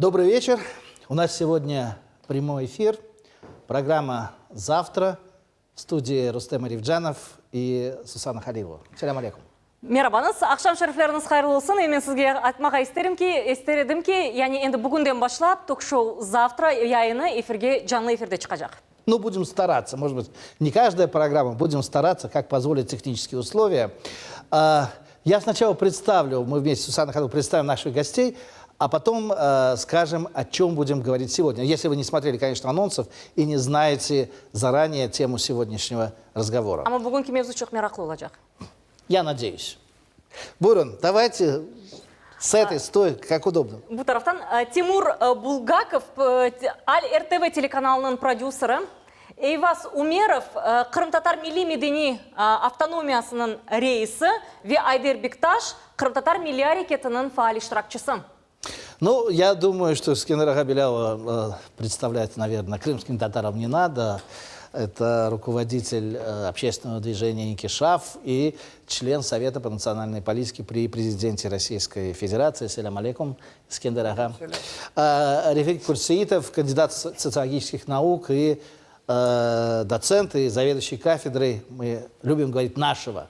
Добрый вечер. У нас сегодня прямой эфир. Программа «Завтра». В студии Рустем Аривджанов и Сусана Халилова. Салям алейкум. Мерабаныз, ақшам шәріфлеріңіз қайырлы болсын. Мен сізге айтмаға естередім ки, яғни енді бүгінден башлап ток-шоу «Завтра» яйыны эфирге, жанлы эфирде чыққажақ. Ну, будем стараться. Может быть, не каждая программа. Будем стараться, как позволят технические условия. Я сначала представлю, мы вместе с Сусаной Халиловой представим наших гостей, а потом скажем, о чем будем говорить сегодня. Если вы не смотрели, конечно, анонсов и не знаете заранее тему сегодняшнего разговора. А мы бүгінгі мевзу чоқ мерақлы олажақ. Я надеюсь. Бурун, давайте с этой, стой, как удобно. Бұл тарафтан Тимур Булгаков, Аль-РТВ телеканалының продюсері, Эйваз Умеров, Қырым-Татар Милли Медени автономиясының рейсі, ве Айдер Бекташ, Қырым-Татар Милли Арекетінің фаал иштиракчысы. Ну, я думаю, что Скендера Беляева представлять, наверное, крымским татарам не надо. Это руководитель общественного движения «Инкишаф» и член Совета по национальной политике при президенте Российской Федерации. Салям алейкум, Скендер ага. Рефик Курсеитов, кандидат социологических наук и доцент и заведующий кафедрой, мы любим говорить, нашего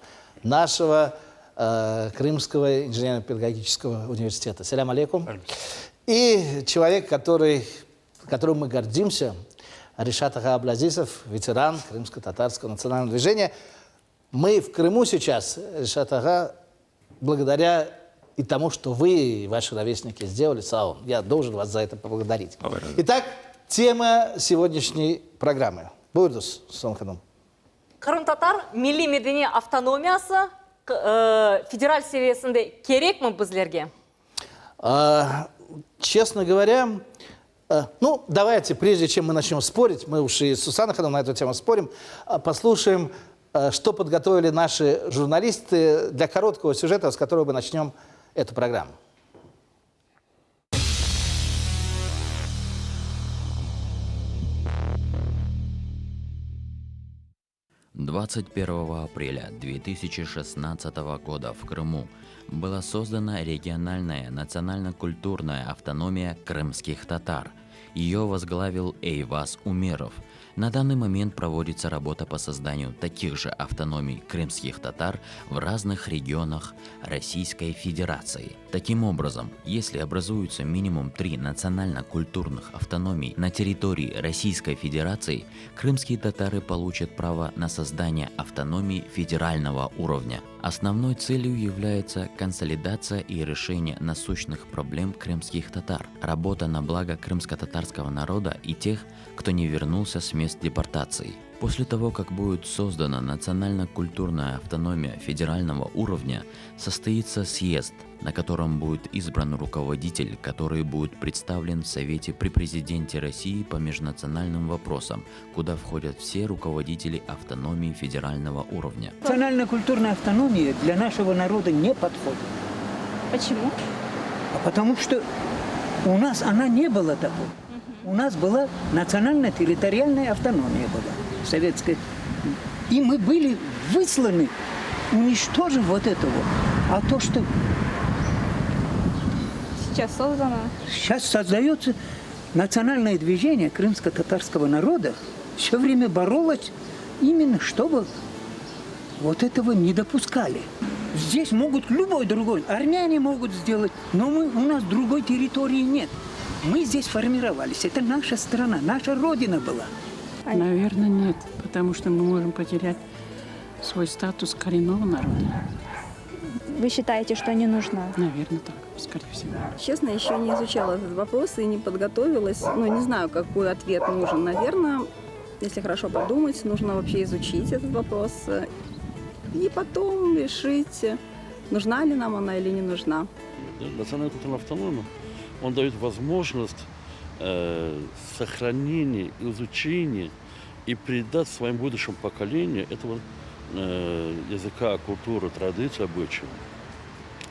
Крымского инженерно-педагогического университета. Салям алейкум. И человек, которым мы гордимся, Ришат Ага Аблазисов, ветеран Крымско-татарского национального движения. Мы в Крыму сейчас, Ришат Ага, благодаря и тому, что вы и ваши ровесники сделали, Саун. Я должен вас за это поблагодарить. Итак, тема сегодняшней программы. Буйрдус, Сонханом. Қырым-Татар Милли Медени автономиясы федераль севесінде керек мы бізлерге? Честно говоря, ну, давайте, прежде чем мы начнем спорить, мы уж и с Сусаной Халиловной на эту тему спорим, послушаем, что подготовили наши журналисты для короткого сюжета, с которого мы начнем эту программу. 21 апреля 2016 года в Крыму была создана региональная национально-культурная автономия крымских татар. Ее возглавил Эйваз Умеров. На данный момент проводится работа по созданию таких же автономий крымских татар в разных регионах Российской Федерации. Таким образом, если образуется минимум 3 национально-культурных автономий на территории Российской Федерации, крымские татары получат право на создание автономии федерального уровня. Основной целью является консолидация и решение насущных проблем крымских татар, работа на благо крымско-татарского народа и тех, кто не вернулся с мест депортации. После того, как будет создана национально-культурная автономия федерального уровня, состоится съезд, на котором будет избран руководитель, который будет представлен в Совете при президенте России по межнациональным вопросам, куда входят все руководители автономии федерального уровня. Национально-культурная автономия для нашего народа не подходит. Почему? Потому что у нас она не была такой. У нас была национально-территориальная автономия советская. И мы были высланы, уничтожив вот это вот. А то, что сейчас создано. Сейчас создается национальное движение крымско-татарского народа, все время боролось именно, чтобы вот этого не допускали. Здесь могут любой другой, армяне могут сделать, но у нас другой территории нет. Мы здесь формировались, это наша страна, наша родина была. Наверное, нет, потому что мы можем потерять свой статус коренного народа. Вы считаете, что не нужна? Наверное, так, скорее всего. Честно, еще не изучала этот вопрос и не подготовилась. Ну, не знаю, какой ответ нужен. Наверное, если хорошо подумать, нужно вообще изучить этот вопрос и потом решить, нужна ли нам она или не нужна. Национальная культурная автономия, он дает возможность сохранения, изучения и передать своим будущим поколениям этого языка, культуры, традиций, обычаев.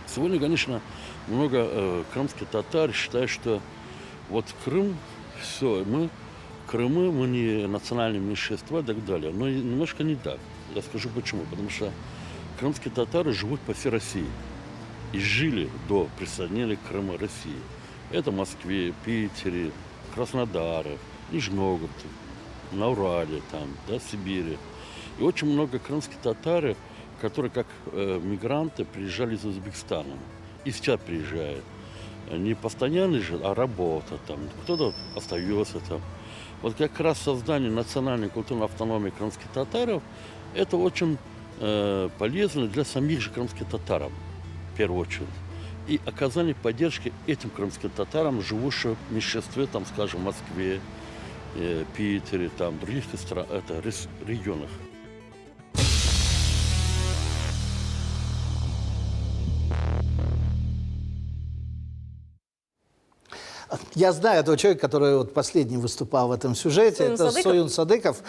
Сегодня, конечно, много крымских татар считают, что вот Крым, все, Крымы, мы не национальные меньшинства и так далее. Но немножко не так. Я скажу почему. Потому что крымские татары живут по всей России. И жили до присоединения Крыма России. Это в Москве, Питере, Краснодаре, Нижнем Новгороде, на Урале, там, да, Сибири. И очень много крымских татар, которые как мигранты приезжали из Узбекистана. И сейчас приезжают. Не постоянный же, а работа там. Кто-то остается там. Вот как раз создание национальной культурной автономии крымских татаров, это очень полезно для самих же крымских татар, в первую очередь. И оказание поддержки этим крымским татарам, живущим в меньшинстве, там, скажем, в Москве, Питере, там, других регионах. Я знаю этого человека, который вот последний выступал в этом сюжете. Союн Это Садыков. Союн Садыков.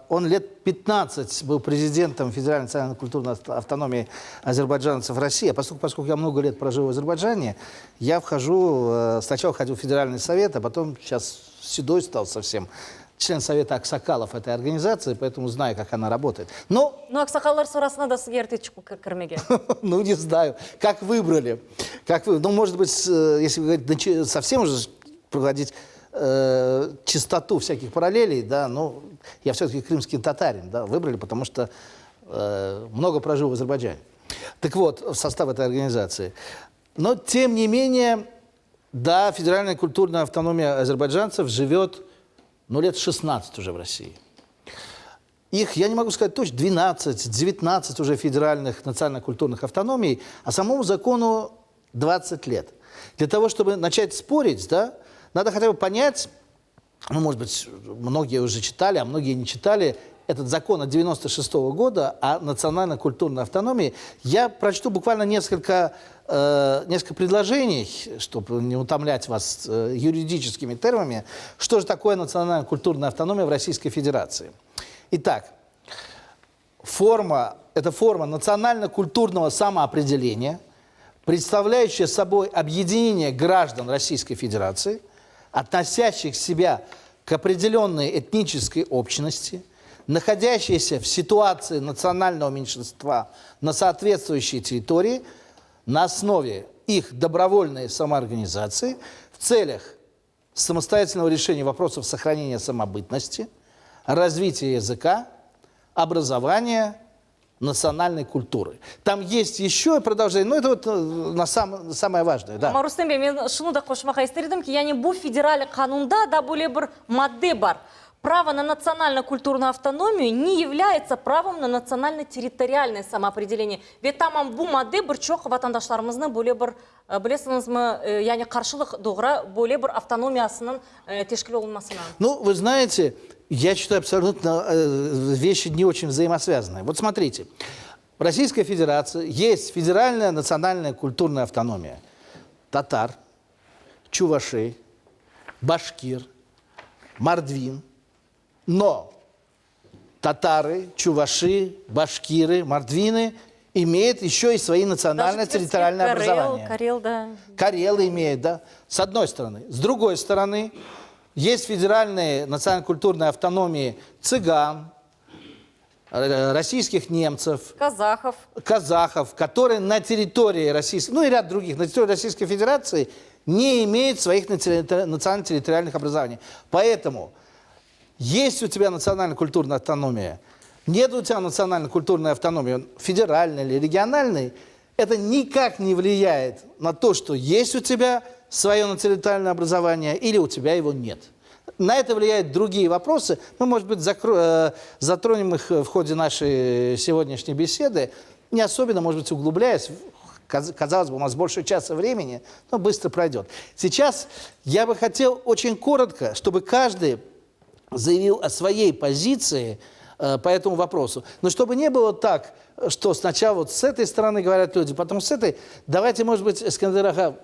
Он лет 15 был президентом Федеральной национальной культурной автономии азербайджанцев России. А поскольку я много лет прожил в Азербайджане, я сначала входил в Федеральный совет, а потом сейчас седой стал совсем. Член совета Аксакалов этой организации, поэтому знаю, как она работает. Но, Ну, ақсақалдар сұрасына да сізге ертечку кірмеген. ну, не знаю, как выбрали. Ну, может быть, если говорить, совсем уже проводить чистоту всяких параллелей, да, но я все-таки крымский татарин, да, выбрали, потому что много прожил в Азербайджане. Так вот, в состав этой организации. Но, тем не менее, да, федеральная культурная автономия азербайджанцев живет, ну, лет 16 уже в России. Их, я не могу сказать точно, 12, 19 уже федеральных национально-культурных автономий, а самому закону 20 лет. Для того, чтобы начать спорить, да, надо хотя бы понять, ну, может быть, многие уже читали, а многие не читали, этот закон от 96-го года о национально-культурной автономии. Я прочту буквально несколько предложений, чтобы не утомлять вас юридическими терминами, что же такое национально-культурная автономия в Российской Федерации. Итак, это форма национально-культурного самоопределения, представляющая собой объединение граждан Российской Федерации, относящих себя к определенной этнической общности, находящиеся в ситуации национального меньшинства на соответствующей территории на основе их добровольной самоорганизации в целях самостоятельного решения вопросов сохранения самобытности, развития языка, образования, национальной культуры. Там есть еще продолжение, но это вот самое важное. Да. Марустембе, мен шуну да қошмақа истердім ки, яғни бұл федеральный қанунда да более бір мадде бар. Право на национально-культурную автономию не является правом на национально-территориальное самоопределение. Ведь там бұл мадде бір чоқ ватандашларымызның более бір, білесіңіз ме, яғни қаршылық доғыра более бір автономиясының тешкілі олмасынан. Ну, вы знаете, я считаю абсолютно вещи не очень взаимосвязанные. Вот смотрите, в Российской Федерации есть федеральная национальная культурная автономия татар, чувашей, башкир, мордвин. Но татары, чуваши, башкиры, мордвины имеют еще и свои национально-территориальные образования. Карел, да. Карелы имеют, да, с одной стороны. С другой стороны, есть федеральные национально-культурные автономии цыган, российских немцев, казахов, которые на территории Российской, ну и ряд других, на территории Российской Федерации не имеют своих национально-территориальных образований. Поэтому есть у тебя национально-культурная автономия, нет у тебя национально-культурной автономии, федеральной или региональной, это никак не влияет на то, что есть у тебя свое национальное образование или у тебя его нет. На это влияют другие вопросы. Мы, может быть, затронем их в ходе нашей сегодняшней беседы, не особенно, может быть, углубляясь. Казалось бы, у нас больше часа времени, но быстро пройдет. Сейчас я бы хотел очень коротко, чтобы каждый заявил о своей позиции по этому вопросу. Но чтобы не было так, что сначала вот с этой стороны говорят люди, потом с этой. Давайте, может быть, Эскандер Ага,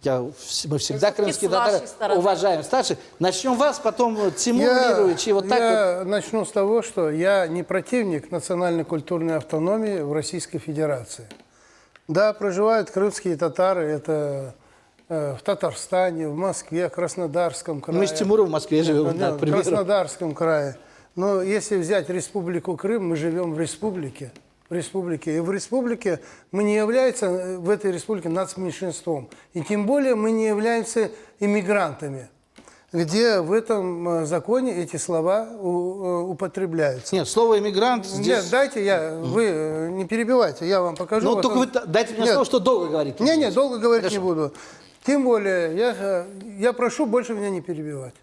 мы всегда крымские татары уважаем старших. Начнем вас, потом Тимур Лирович. Я начну с того, что я не противник национально-культурной автономии в Российской Федерации. Да, проживают крымские татары, это в Татарстане, в Москве, Краснодарском крае. Мы с Тимуром в Москве живем, да, в Краснодарском крае. Но если взять Республику Крым, мы живем в республике, в республике. И в республике мы не являемся в этой республике нацменьшинством. И тем более мы не являемся иммигрантами, где в этом законе эти слова употребляются. Нет, слово «иммигрант» здесь... Нет, дайте вы не перебивайте, я вам покажу. Ну, Вот только вы дайте мне слово, что долго говорить. Не, долго говорить не буду. Тем более, я прошу больше меня не перебивать.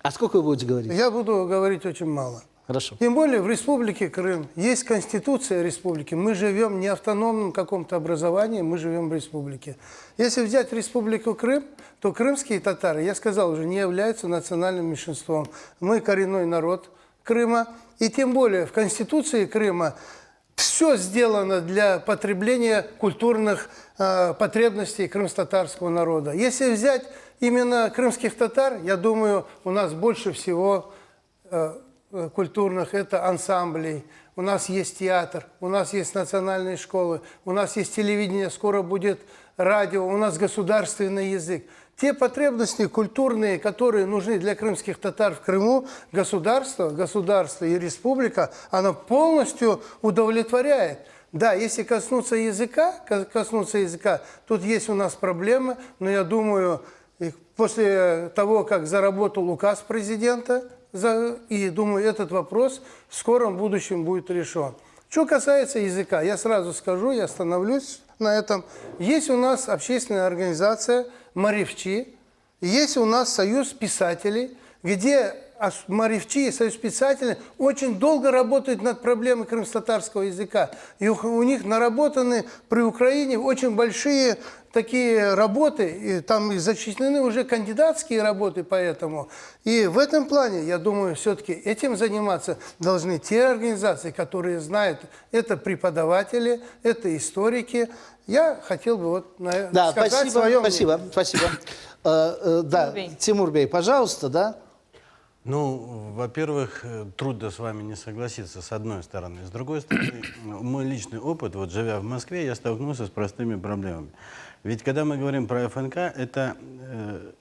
А сколько вы будете говорить? Я буду говорить очень мало. Хорошо. Тем более в Республике Крым есть Конституция Республики. Мы живем не в автономном каком-то образовании, мы живем в Республике. Если взять Республику Крым, то крымские татары, я сказал уже, не являются национальным меньшинством. Мы коренной народ Крыма. И тем более в Конституции Крыма все сделано для потребления культурных потребностей крымско-татарского народа. Если взять именно крымских татар, я думаю, у нас больше всего культурных, это ансамблей, у нас есть театр, у нас есть национальные школы, у нас есть телевидение, скоро будет радио, у нас государственный язык. Те потребности культурные, которые нужны для крымских татар в Крыму, государство и республика, оно полностью удовлетворяет. Да, если коснуться языка, тут есть у нас проблемы, но я думаю, после того, как заработал указ президента, и думаю, этот вопрос в скором будущем будет решен. Что касается языка, я сразу скажу, я остановлюсь на этом. Есть у нас общественная организация «Марифчи», есть у нас союз писателей, где Марифчи и союз писателей очень долго работают над проблемой крымско-татарского языка. И у них наработаны при Украине очень большие такие работы, и там и зачислены уже кандидатские работы по этому. И в этом плане, я думаю, все-таки этим заниматься должны те организации, которые знают, это преподаватели, это историки. Я хотел бы вот сказать свое мнение. Спасибо. Да, Тимур Бей, пожалуйста, да. Ну, во-первых, трудно с вами не согласиться, с одной стороны. С другой стороны, мой личный опыт, вот живя в Москве, я столкнулся с простыми проблемами. Ведь когда мы говорим про ФНК, это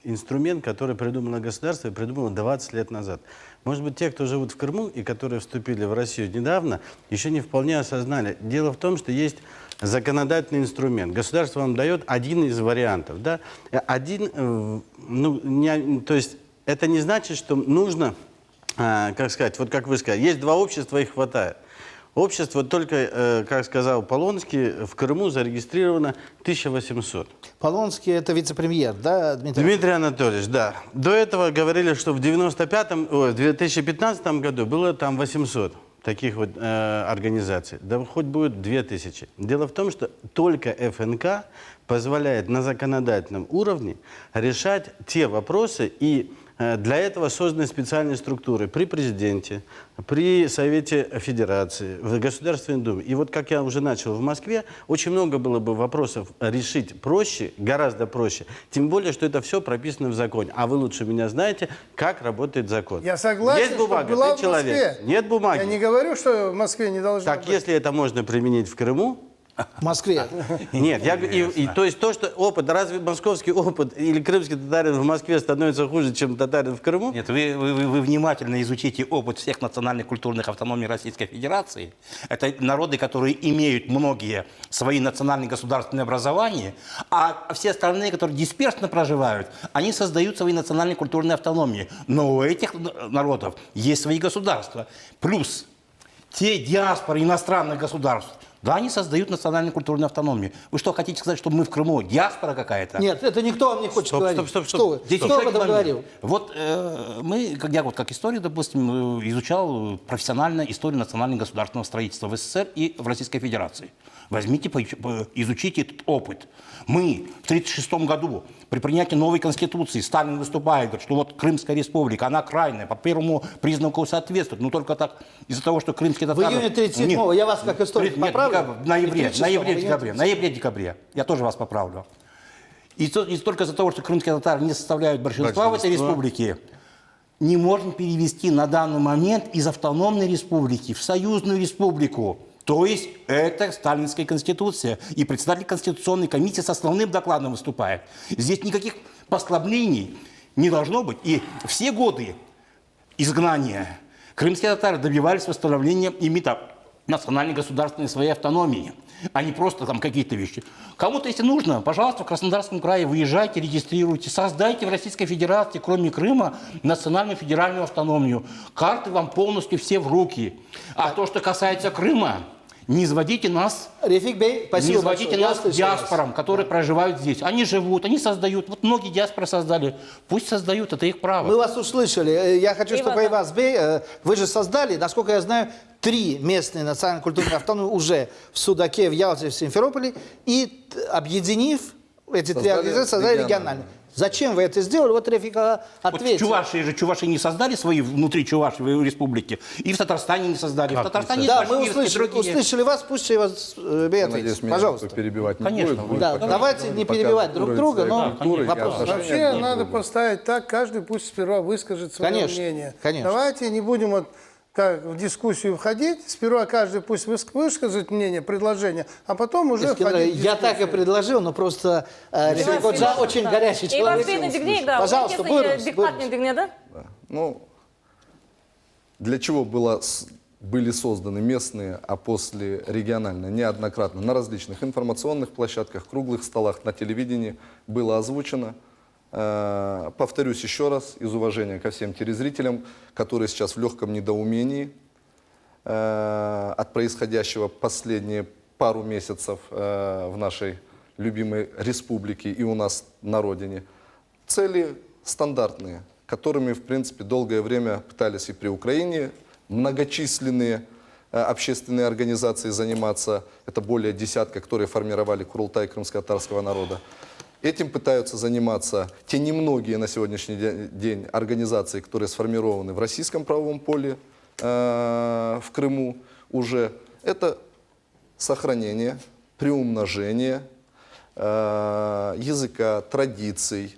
инструмент, который придумало государство и придумало 20 лет назад. Может быть, те, кто живут в Крыму и которые вступили в Россию недавно, еще не вполне осознали. Дело в том, что есть законодательный инструмент. Государство вам дает один из вариантов. Да? То есть это не значит, что нужно, как сказать, вот как вы сказали, есть два общества, их хватает. Общество только, как сказал Полонский, в Крыму зарегистрировано 1800. Полонский – это вице-премьер, да, Дмитрий? Дмитрий Анатольевич, да. До этого говорили, что в 2015 году было там 800 таких вот организаций. Да хоть будет 2000. Дело в том, что только ФНК позволяет на законодательном уровне решать те вопросы, и для этого созданы специальные структуры при президенте, при Совете Федерации, в Государственной Думе. И вот как я уже начал в Москве, очень много было бы вопросов решить проще, гораздо проще. Тем более, что это все прописано в законе. А вы лучше меня знаете, как работает закон. Я согласен, есть бумага, что была ты человек. Нет бумаги. Я не говорю, что в Москве не должно быть. Так, если это можно применить в Крыму, в Москве. Нет, то есть то, что опыт, разве московский опыт или крымский татарин в Москве становится хуже, чем татарин в Крыму? Нет, вы внимательно изучите опыт всех национальных культурных автономий Российской Федерации. Это народы, которые имеют многие свои национальные государственные образования, а все остальные, которые дисперсно проживают, они создают свои национальные культурные автономии. Но у этих народов есть свои государства. Плюс те диаспоры иностранных государств, да, они создают национальную культурную автономию. Вы что, хотите сказать, что мы в Крыму диаспора какая-то? Нет, это никто вам не хочет говорить. Стоп. Что вы? Кто об этом говорил? Вот я как историк, допустим, изучал профессионально историю национального государственного строительства в СССР и в Российской Федерации. Возьмите, изучите этот опыт. Мы в 1936 году при принятии новой Конституции Сталин выступает, говорит, что вот Крымская республика, она крайняя, по первому признаку соответствует. Но только так из-за того, что крымские татары... В июне 1937-го, я вас как историк поправлю. В ноябре-декабре. Я тоже вас поправлю. И только из-за того, что крымские татары не составляют большинства в этой республике, не можем перевести на данный момент из автономной республики в союзную республику. То есть это Сталинская конституция. И председатель Конституционной комиссии с основным докладом выступает. Здесь никаких послаблений не должно быть. И все годы изгнания крымские татары добивались восстановления национальной государственной своей автономии, а не просто там какие-то вещи. Кому-то, если нужно, пожалуйста, в Краснодарском крае выезжайте, регистрируйте, создайте в Российской Федерации, кроме Крыма, национальную федеральную автономию. Карты вам полностью все в руки. А то, что касается Крыма, не изводите нас, Рефик Бей, спасибо не изводите большое. нас диаспорам, которые проживают здесь. Они живут, они создают. Вот многие диаспоры создали. Пусть создают, это их право. Мы вас услышали. Я хочу, чтобы Эйваз Бей, вы же создали, насколько я знаю, 3 местные национально-культурные автономии уже в Судаке, в Ялте, в Симферополе. И объединив эти 3 организации, создали региональные. Зачем вы это сделали? Вот Рефика ответил. Вот чуваши не создали свои внутри Чувашской республики, и в Татарстане не создали. В Татарстане да, есть мы башкирские, услышали вас, пусть Эйваз Бей ответит. Пожалуйста. Перебивать не Конечно. будет. Да, давайте не перебивать друг друга, но вопрос. Вообще надо поставить так, каждый пусть сперва выскажет свое мнение. Конечно. Давайте не будем вот как в дискуссию входить. Сперва каждый пусть выскажет мнение, предложение, а потом уже входить в Я так и предложил, но просто Рефик Ходжа очень горячий человек. Пожалуйста, Да. Ну, для чего были созданы местные, а после региональные, неоднократно на различных информационных площадках, круглых столах, на телевидении было озвучено. Повторюсь еще раз, из уважения ко всем телезрителям, которые сейчас в легком недоумении от происходящего последние пару месяцев в нашей любимой республике и у нас на родине. Цели стандартные, которыми, в принципе, долгое время пытались и при Украине многочисленные общественные организации заниматься. Это более десятка, которые формировали Курултай крымско-татарского народа. Этим пытаются заниматься те немногие на сегодняшний день организации, которые сформированы в российском правовом поле в Крыму уже. Это сохранение, приумножение языка, традиций,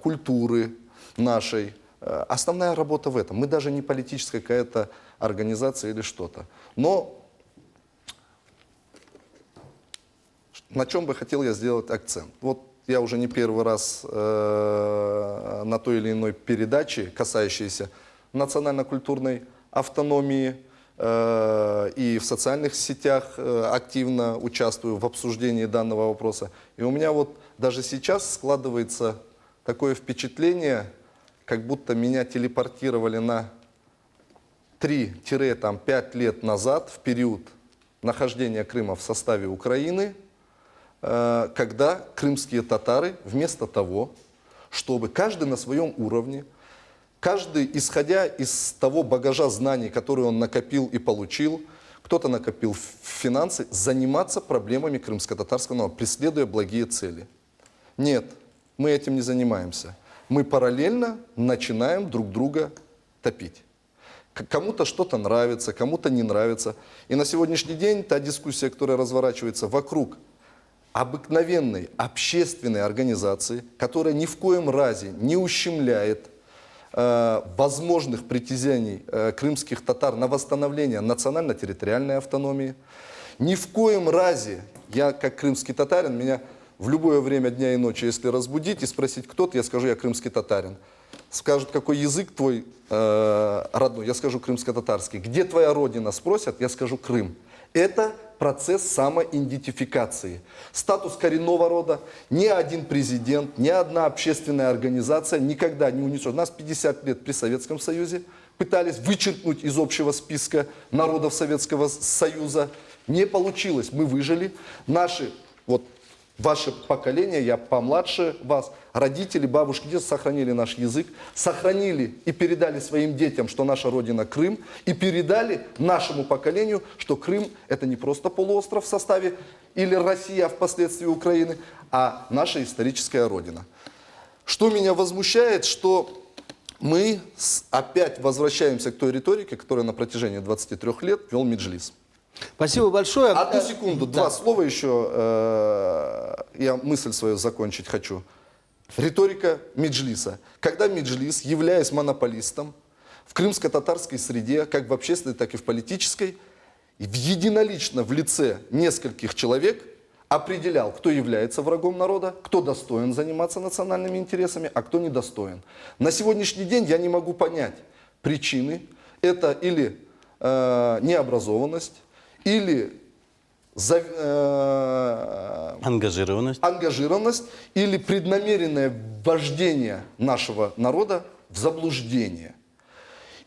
культуры нашей. Основная работа в этом. Мы даже не политическая какая-то организация или что-то. Но на чем бы хотел я сделать акцент? Вот я уже не первый раз на той или иной передаче, касающейся национально-культурной автономии, и в социальных сетях активно участвую в обсуждении данного вопроса. И у меня вот даже сейчас складывается такое впечатление, как будто меня телепортировали на 3-5 лет назад, в период нахождения Крыма в составе Украины, когда крымские татары вместо того, чтобы каждый на своем уровне, каждый, исходя из того багажа знаний, который он накопил и получил, кто-то накопил финансы, заниматься проблемами крымско-татарского народа, преследуя благие цели. Нет, мы этим не занимаемся. Мы параллельно начинаем друг друга топить. Кому-то что-то нравится, кому-то не нравится. И на сегодняшний день та дискуссия, которая разворачивается вокруг обыкновенной общественной организации, которая ни в коем разе не ущемляет возможных притязаний крымских татар на восстановление национально-территориальной автономии. Ни в коем разе, я как крымский татарин, меня в любое время дня и ночи, если разбудить и спросить, кто ты, я скажу, я крымский татарин. Скажут, какой язык твой родной, я скажу крымско-татарский. Где твоя родина, спросят, я скажу Крым. Это процесс самоидентификации. Статус коренного рода ни один президент, ни одна общественная организация никогда не унесет. Нас 50 лет при Советском Союзе пытались вычеркнуть из общего списка народов Советского Союза. Не получилось. Мы выжили. Ваше поколение, я помладше вас, родители, бабушки, дедушки сохранили наш язык, сохранили и передали своим детям, что наша родина Крым, и передали нашему поколению, что Крым это не просто полуостров в составе или Россия, а впоследствии Украины, а наша историческая родина. Что меня возмущает, что мы опять возвращаемся к той риторике, которую на протяжении 23 лет вел Меджлис. Спасибо большое. Одну секунду, два слова еще, я мысль свою закончить хочу. Риторика Меджлиса. Когда Меджлис, являясь монополистом в крымско-татарской среде, как в общественной, так и в политической, единолично в лице нескольких человек определял, кто является врагом народа, кто достоин заниматься национальными интересами, а кто недостоин. На сегодняшний день я не могу понять причины. Это или необразованность, или ангажированность или преднамеренное ввождение нашего народа в заблуждение.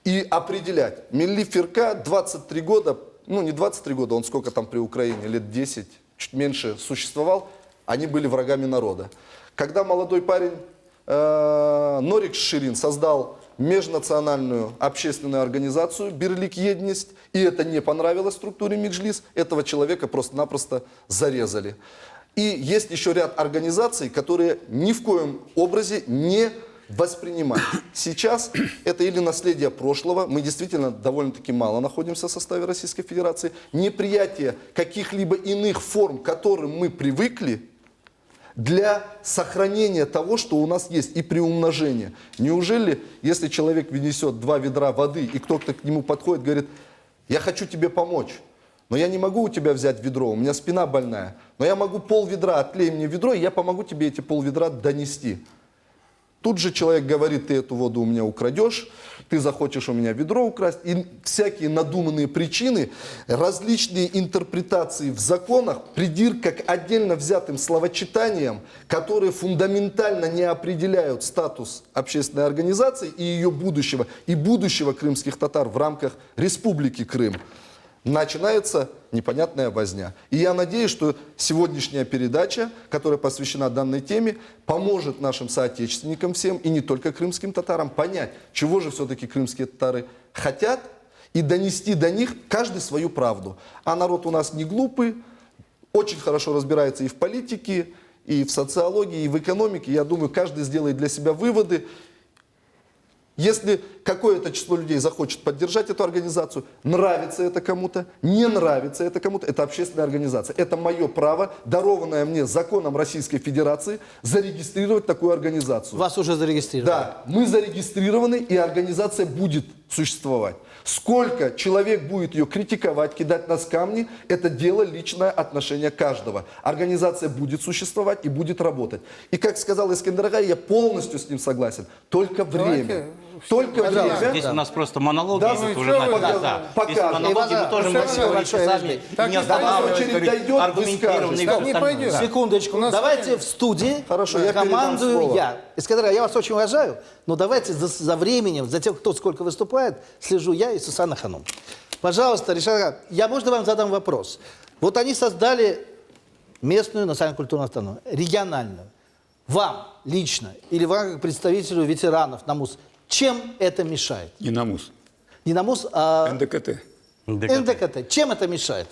И определять. Милли Фирка 23 года, ну не 23 года, он сколько там при Украине, лет 10, чуть меньше существовал, они были врагами народа. Когда молодой парень Норик Ширин создал межнациональную общественную организацию «Бирлик Едность», и это не понравилось структуре Меджлис, этого человека просто-напросто зарезали. И есть еще ряд организаций, которые ни в коем образе не воспринимать. Сейчас это или наследие прошлого, мы действительно довольно-таки мало находимся в составе Российской Федерации, неприятие каких-либо иных форм, к которым мы привыкли, для сохранения того, что у нас есть, и приумножения. Неужели, если человек внесет 2 ведра воды, и кто-то к нему подходит, говорит, я хочу тебе помочь, но я не могу у тебя взять ведро, у меня спина больная, но я могу пол-ведра, отлей мне ведро, и я помогу тебе эти пол-ведра донести. Тут же человек говорит, ты эту воду у меня украдешь, ты захочешь у меня ведро украсть. И всякие надуманные причины, различные интерпретации в законах, придирка к отдельно взятым словочитаниям, которые фундаментально не определяют статус общественной организации и ее будущего, и будущего крымских татар в рамках Республики Крым. Начинается непонятная возня. И я надеюсь, что сегодняшняя передача, которая посвящена данной теме, поможет нашим соотечественникам всем, и не только крымским татарам, понять, чего же все-таки крымские татары хотят, и донести до них каждый свою правду. А народ у нас не глупый, очень хорошо разбирается и в политике, и в социологии, и в экономике. Я думаю, каждый сделает для себя выводы. Если какое-то число людей захочет поддержать эту организацию, нравится это кому-то, не нравится это кому-то, это общественная организация. Это мое право, дарованное мне законом Российской Федерации, зарегистрировать такую организацию. Вас уже зарегистрировали? Да, мы зарегистрированы, и организация будет существовать. Сколько человек будет ее критиковать, кидать нас камни, это дело личное отношение каждого. Организация будет существовать и будет работать. И как сказал Искандер Агай, я полностью с ним согласен. Только время. Только время. Здесь у нас просто монологи Да, идут вы уже что, покажем. монологи мы тоже можем говорить часами, не останавливаясь, аргументированные вещи. Секундочку. Давайте в студии Хорошо, я командую передам слово. я. Искандер Агай, я вас очень уважаю, но давайте за временем, за тем, кто сколько выступает, слежу я и Сусанна Ханум. Пожалуйста, Ришат Агай, я, можно, вам задам вопрос? Вот они создали местную национально-культурную автономию, региональную. Вам лично или вам как представителю ветеранов НАМУС, чем это мешает? Не НАМУС. Не НАМУС, а НДКТ. НДКТ. Чем это мешает?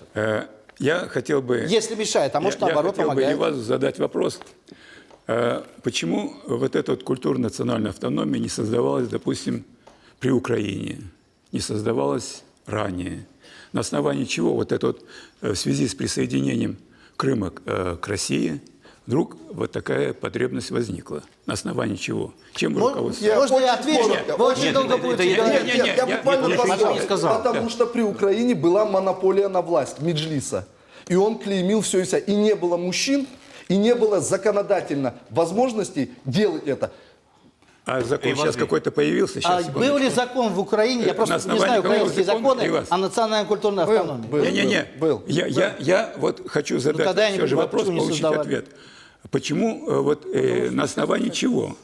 Я хотел бы... Если мешает, а может, наоборот, помогает. Я хотел бы Эйвазу задать вопрос. Почему вот эта вот культурно-национальная автономия не создавалась, допустим, при Украине, не создавалась ранее? На основании чего вот это вот в связи с присоединением Крыма к России вдруг вот такая потребность возникла? На основании чего? Чем вы руководствуетесь? Можно я отвечу? Вы очень долго будете говорить. Я буквально сказал. Потому что при Украине была монополия на власть Меджлиса. И он клеймил все и вся. И не было мужчин, и не было законодательно возможностей делать это. А закон сейчас какой-то появился? Был ли закон в Украине, я просто не знаю украинские законы, о национально-культурной автономии? Был. Я вот хочу задать все же вопрос, получить ответ. Почему, вот на основании чего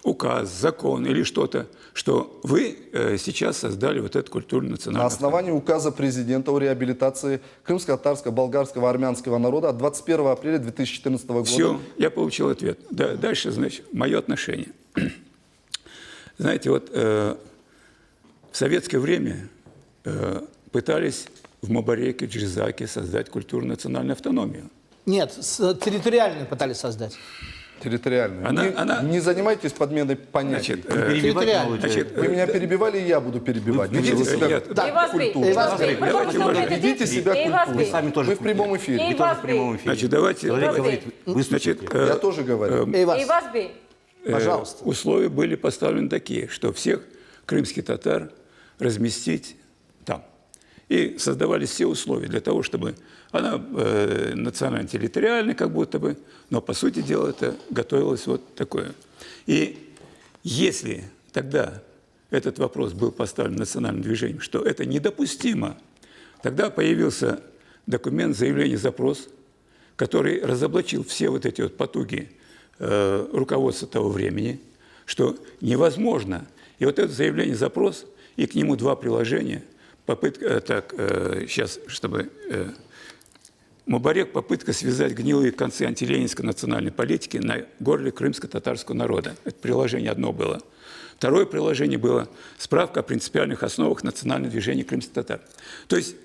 указ, закон или что-то, что вы сейчас создали вот эту культурно-национальную На основании указа президента о реабилитации крымско-татарского, болгарского, армянского народа от 21 апреля 2014 года. Все, я получил ответ. Дальше, значит, мое отношение. Знаете, вот в советское время пытались в Мабареке, Джизаке создать культурно-национальную автономию. Нет, территориальную пытались создать. Территориальную. Не занимайтесь подменой понятий. Вы меня перебивали, и я буду перебивать. Ведите себя культурно. Ведите себя культурно. Вы в прямом эфире. Значит, давайте... Я тоже говорю. Пожалуйста. Условия были поставлены такие, что всех крымских татар разместить там. И создавались все условия для того, чтобы она национально-территориальная как будто бы, но по сути дела это готовилось вот такое. И если тогда этот вопрос был поставлен национальным движением, что это недопустимо, Тогда появился документ, заявление, запрос, который разоблачил все вот эти вот потуги руководства того времени, что невозможно. И вот это заявление, запрос, и к нему два приложения. Сейчас, чтобы... Мубарек — попытка связать гнилые концы антиленинской национальной политики на горле крымско-татарского народа. Это приложение одно было. Второе приложение было справка о принципиальных основах национального движения крымских татар. То есть...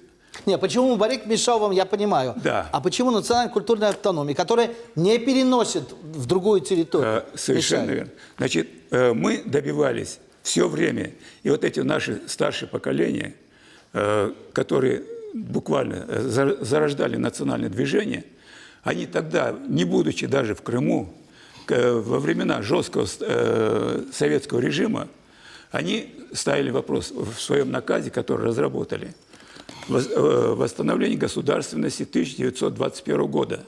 Не, почему Мубарек мешал вам, я понимаю. Да. А почему национально-культурная автономия, которая не переносит в другую территорию? Совершенно верно. Значит, мы добивались все время, и вот эти наши старшие поколения, которые буквально зарождали национальное движение, они тогда, не будучи даже в Крыму, во времена жесткого советского режима, они ставили вопрос в своем наказе, который разработали, восстановление государственности 1921 года,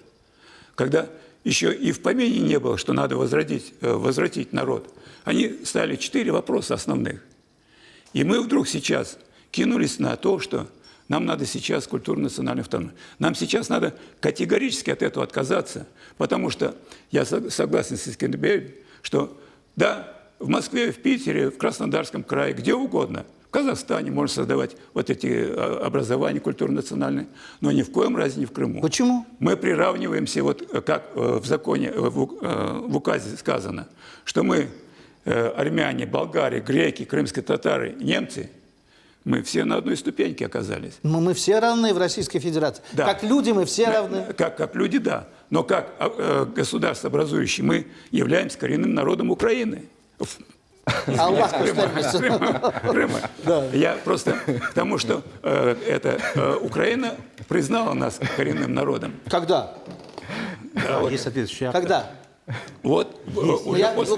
когда еще и в помине не было, что надо возвратить народ. Они ставили 4 вопроса основных. И мы вдруг сейчас кинулись на то, что нам надо сейчас культурно-национальную автономию. Нам сейчас надо категорически от этого отказаться, потому что я согласен с Искандербеем, что да, в Москве, в Питере, в Краснодарском крае, где угодно, в Казахстане можно создавать вот эти образования культурно-национальные, но ни в коем разе не в Крыму. Почему? Мы приравниваемся, вот как в законе, в указе сказано, что мы, армяне, болгары, греки, крымские татары, немцы, мы все на одной ступеньке оказались. Но мы все равны в Российской Федерации. Да. Как люди мы все равны. Как люди, да. Но как государство образующее мы являемся коренным народом Украины. Аллах Крыма. Я просто к тому, что Украина признала нас коренным народом. Когда? Есть соответствующий акт. Когда? Вот.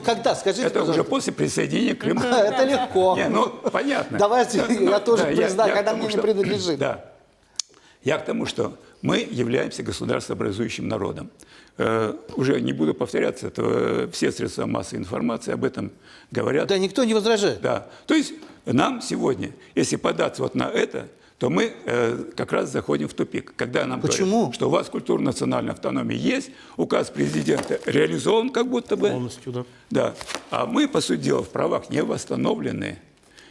Когда? Скажите, это уже после присоединения Крыма. Это легко. Не, ну, понятно. Давайте я тоже признаю, когда мне не принадлежит. Да. Я к тому, что мы являемся государствообразующим народом. Уже не буду повторяться, это все средства массовой информации об этом говорят. Да, никто не возражает. Да. То есть нам сегодня, если податься вот на это, то мы как раз заходим в тупик. Когда нам говорят, что у вас культурно-национальная автономия есть, указ президента реализован как будто бы. Полностью, да. Да. А мы, по сути дела, в правах не восстановлены.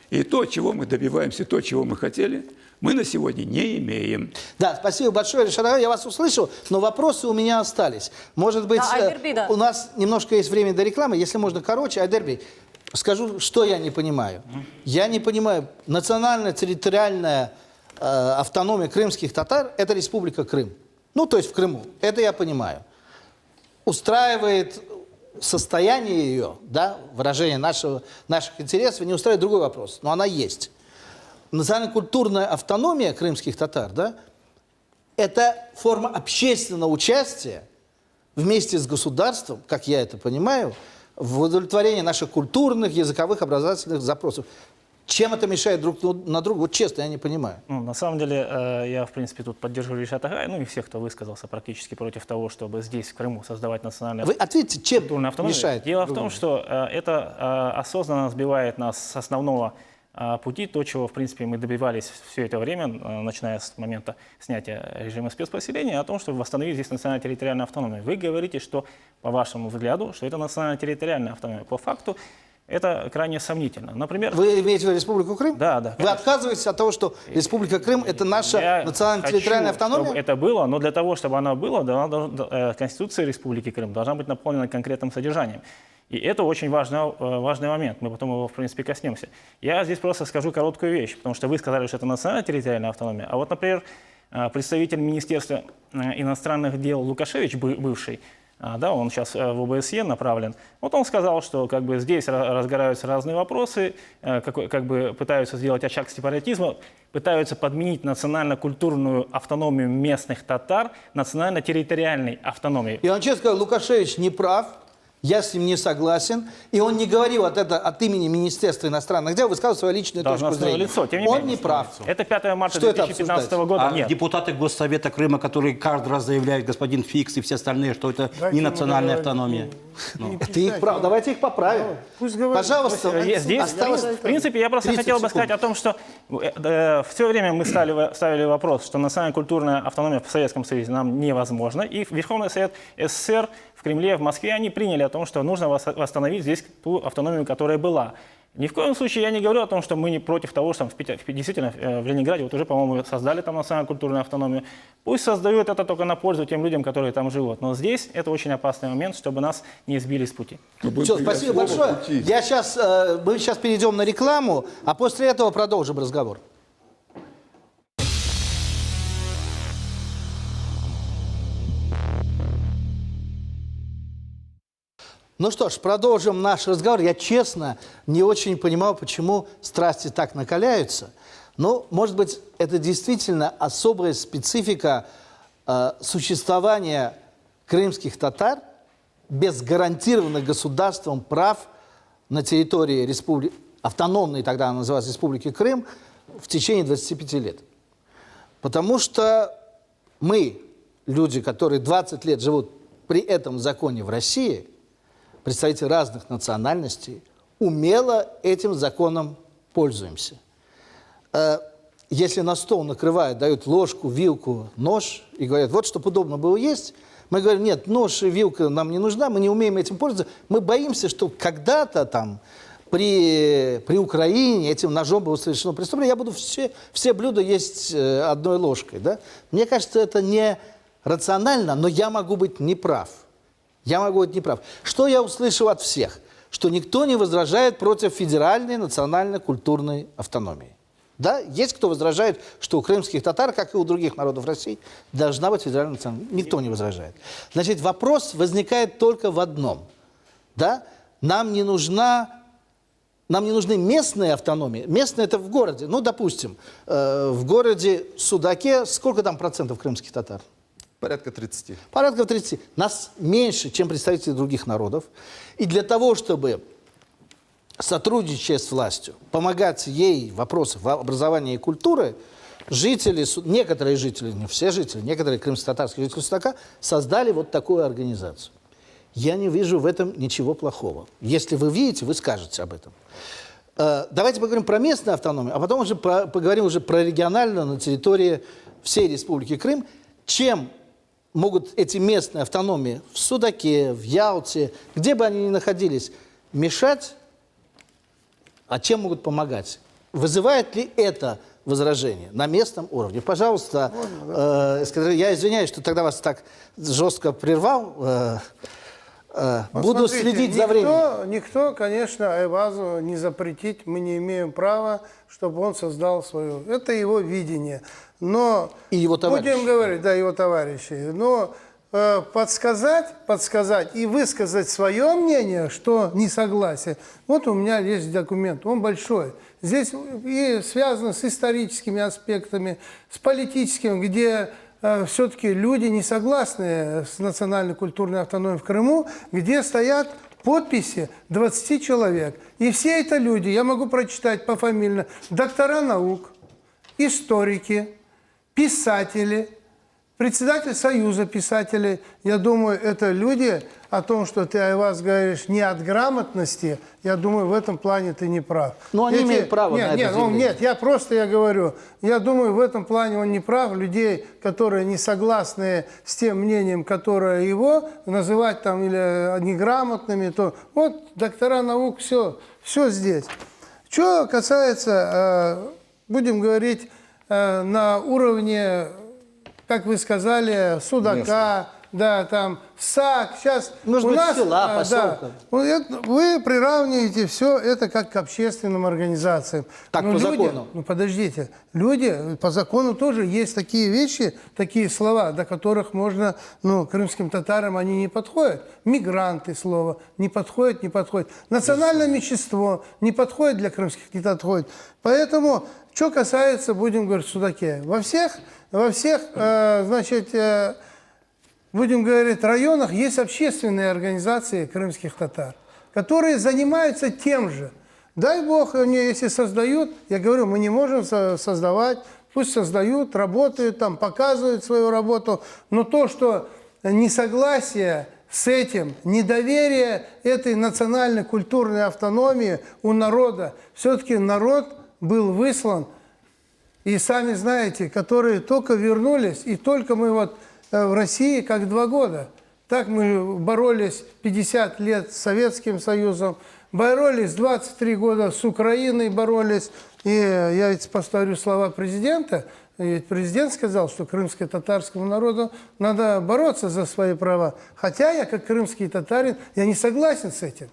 И то, чего мы добиваемся, то, чего мы хотели, мы на сегодня не имеем. Да, спасибо большое, Ришат. Я вас услышал, но вопросы у меня остались. Может быть, да, у нас немножко есть время до рекламы. Если можно короче, Айдербей, скажу, что я не понимаю. Я не понимаю, национальная территориальная автономия крымских татар – это Республика Крым. Ну, то есть в Крыму. Это я понимаю. Устраивает состояние ее, да, выражение наших интересов, не устраивает другой вопрос. Но она есть. Национально-культурная автономия крымских татар, да, это форма общественного участия вместе с государством, как я это понимаю, в удовлетворении наших культурных, языковых, образовательных запросов. Чем это мешает друг на друга? Вот честно, я не понимаю. Ну, на самом деле, я, в принципе, тут поддерживаю Ришата Агая, ну и всех, кто высказался практически против того, чтобы здесь, в Крыму, создавать национальную... Вы ответьте, чем мешает? Дело в том, что это осознанно сбивает нас с основного пути, то, чего, в принципе, мы добивались все это время, начиная с момента снятия режима спецпоселения, о том, чтобы восстановить здесь национально-территориальную автономию. Вы говорите, что, по вашему взгляду, что это национально-территориальная автономия. По факту, это крайне сомнительно. Например, вы имеете в виду Республику Крым? Да, да. Вы отказываетесь от того, что Республика Крым – это наша национально-территориальная автономия? Чтобы это было, но для того, чтобы она была, Конституция Республики Крым должна быть наполнена конкретным содержанием. И это очень важный момент, мы потом его, в принципе, коснемся. Я здесь просто скажу короткую вещь, потому что вы сказали, что это национально-территориальная автономия, а вот, например, представитель Министерства иностранных дел Лукашевич, бывший, да, он сейчас в ОБСЕ направлен. Вот он сказал, что как бы здесь разгораются разные вопросы, как бы пытаются сделать очаг сепаратизма, пытаются подменить национально-культурную автономию местных татар национально-территориальной автономией. И он честно сказал, Лукашевич не прав. Я с ним не согласен. И он не говорил от имени Министерства иностранных дел, высказывал свою личную точку зрения. Лицо, тем не он менее, не прав. Это 5 марта Что 2015 это года. А Нет. депутаты Госсовета Крыма, которые каждый раз заявляют, господин Фикс и все остальные, что это не национальная автономия. Это их право. Давайте их поправим. Пожалуйста. Здесь, в принципе, я просто хотел бы сказать о том, что все время мы ставили вопрос, что национальная культурная автономия в Советском Союзе нам невозможна. И Верховный Совет СССР в Кремле, в Москве, они приняли о том, что нужно восстановить здесь ту автономию, которая была. Ни в коем случае я не говорю о том, что мы не против того, что действительно в Ленинграде вот уже, по-моему, создали там национальную культурную автономию. Пусть создают это только на пользу тем людям, которые там живут. Но здесь это очень опасный момент, чтобы нас не сбили с пути. Все, спасибо большое. Мы сейчас перейдем на рекламу, а после этого продолжим разговор. Ну что ж, продолжим наш разговор. Я честно не очень понимаю, почему страсти так накаляются. Но, может быть, это действительно особая специфика существования крымских татар без гарантированных государством прав на территории автономной, тогда она называлась Республики Крым, в течение 25 лет. Потому что мы, люди, которые 20 лет живут при этом законе в России, представители разных национальностей, умело этим законом пользуемся. Если на стол накрывают, дают ложку, вилку, нож и говорят, вот чтобы удобно было есть, мы говорим, нет, нож и вилка нам не нужна, мы не умеем этим пользоваться. Мы боимся, что когда-то там при Украине этим ножом было совершено преступление, я буду все блюда есть одной ложкой. Да? Мне кажется, это не рационально, но я могу быть неправ. Я могу быть неправ. Что я услышал от всех? Что никто не возражает против федеральной национально-культурной автономии. Да? Есть кто возражает, что у крымских татар, как и у других народов России, должна быть федеральная национальная. Никто не возражает. Значит, вопрос возникает только в одном. Да? Нам не нужны местные автономии. Местные это в городе. Ну, допустим, в городе Судаке сколько там процентов крымских татар? Порядка 30. Порядка 30. Нас меньше, чем представители других народов. И для того, чтобы сотрудничая с властью, помогать ей в вопросах образования и культуры, некоторые жители, не все жители, некоторые крымско-татарские жители Судака создали вот такую организацию. Я не вижу в этом ничего плохого. Если вы видите, вы скажете об этом. Давайте поговорим про местную автономию, а потом уже поговорим уже про региональную на территории всей Республики Крым. Чем могут эти местные автономии в Судаке, в Ялте, где бы они ни находились, мешать, а чем могут помогать? Вызывает ли это возражение на местном уровне? Пожалуйста, я извиняюсь, что тогда вас так жестко прервал. Буду следить за временем. Никто, конечно, Айвазу не запретить, мы не имеем права, чтобы он создал свою. Это его видение. Но и его товарищи. Будем говорить, да, его товарищи. Но подсказать и высказать свое мнение, что не согласие. Вот у меня есть документ, он большой. Здесь и связано с историческими аспектами, с политическим, где все-таки люди не согласны с национальной культурной автономией в Крыму, где стоят подписи 20 человек. И все это люди, я могу прочитать пофамильно, доктора наук, историки, писатели, председатель Союза писателей. Я думаю, это люди, о том, что ты, Айваз, говоришь, не от грамотности, я думаю, в этом плане ты не прав. Но они имеют право на это заявление. Нет, я говорю, я думаю, в этом плане он не прав. Людей, которые не согласны с тем мнением, которое его, называть там или неграмотными, то вот доктора наук, все здесь. Что касается, будем говорить, на уровне, как вы сказали, Судака, да, там, САК, сейчас может у быть, нас, села, поселка. Да, вы приравниваете все это как к общественным организациям. Так, по закону. Ну, подождите, люди, по закону тоже есть такие вещи, такие слова, до которых можно, крымским татарам они не подходят. Мигранты слово не подходит. Национальное меньшинство не подходит для крымских, не подходит. Поэтому, что касается, будем говорить, Судаке, во всех, значит, будем говорить, районах есть общественные организации крымских татар, которые занимаются тем же. Дай бог, они если создают, я говорю, мы не можем создавать, пусть создают, работают, там, показывают свою работу, но то, что несогласие с этим, недоверие этой национальной культурной автономии у народа, все-таки народ был выслан, и сами знаете, которые только вернулись, и только мы вот в России как 2 года. Так мы боролись 50 лет с Советским Союзом, боролись 23 года с Украиной, боролись. И я ведь повторю слова президента. Ведь президент сказал, что крымско-татарскому народу надо бороться за свои права. Хотя я, как крымский татарин, я не согласен с этим.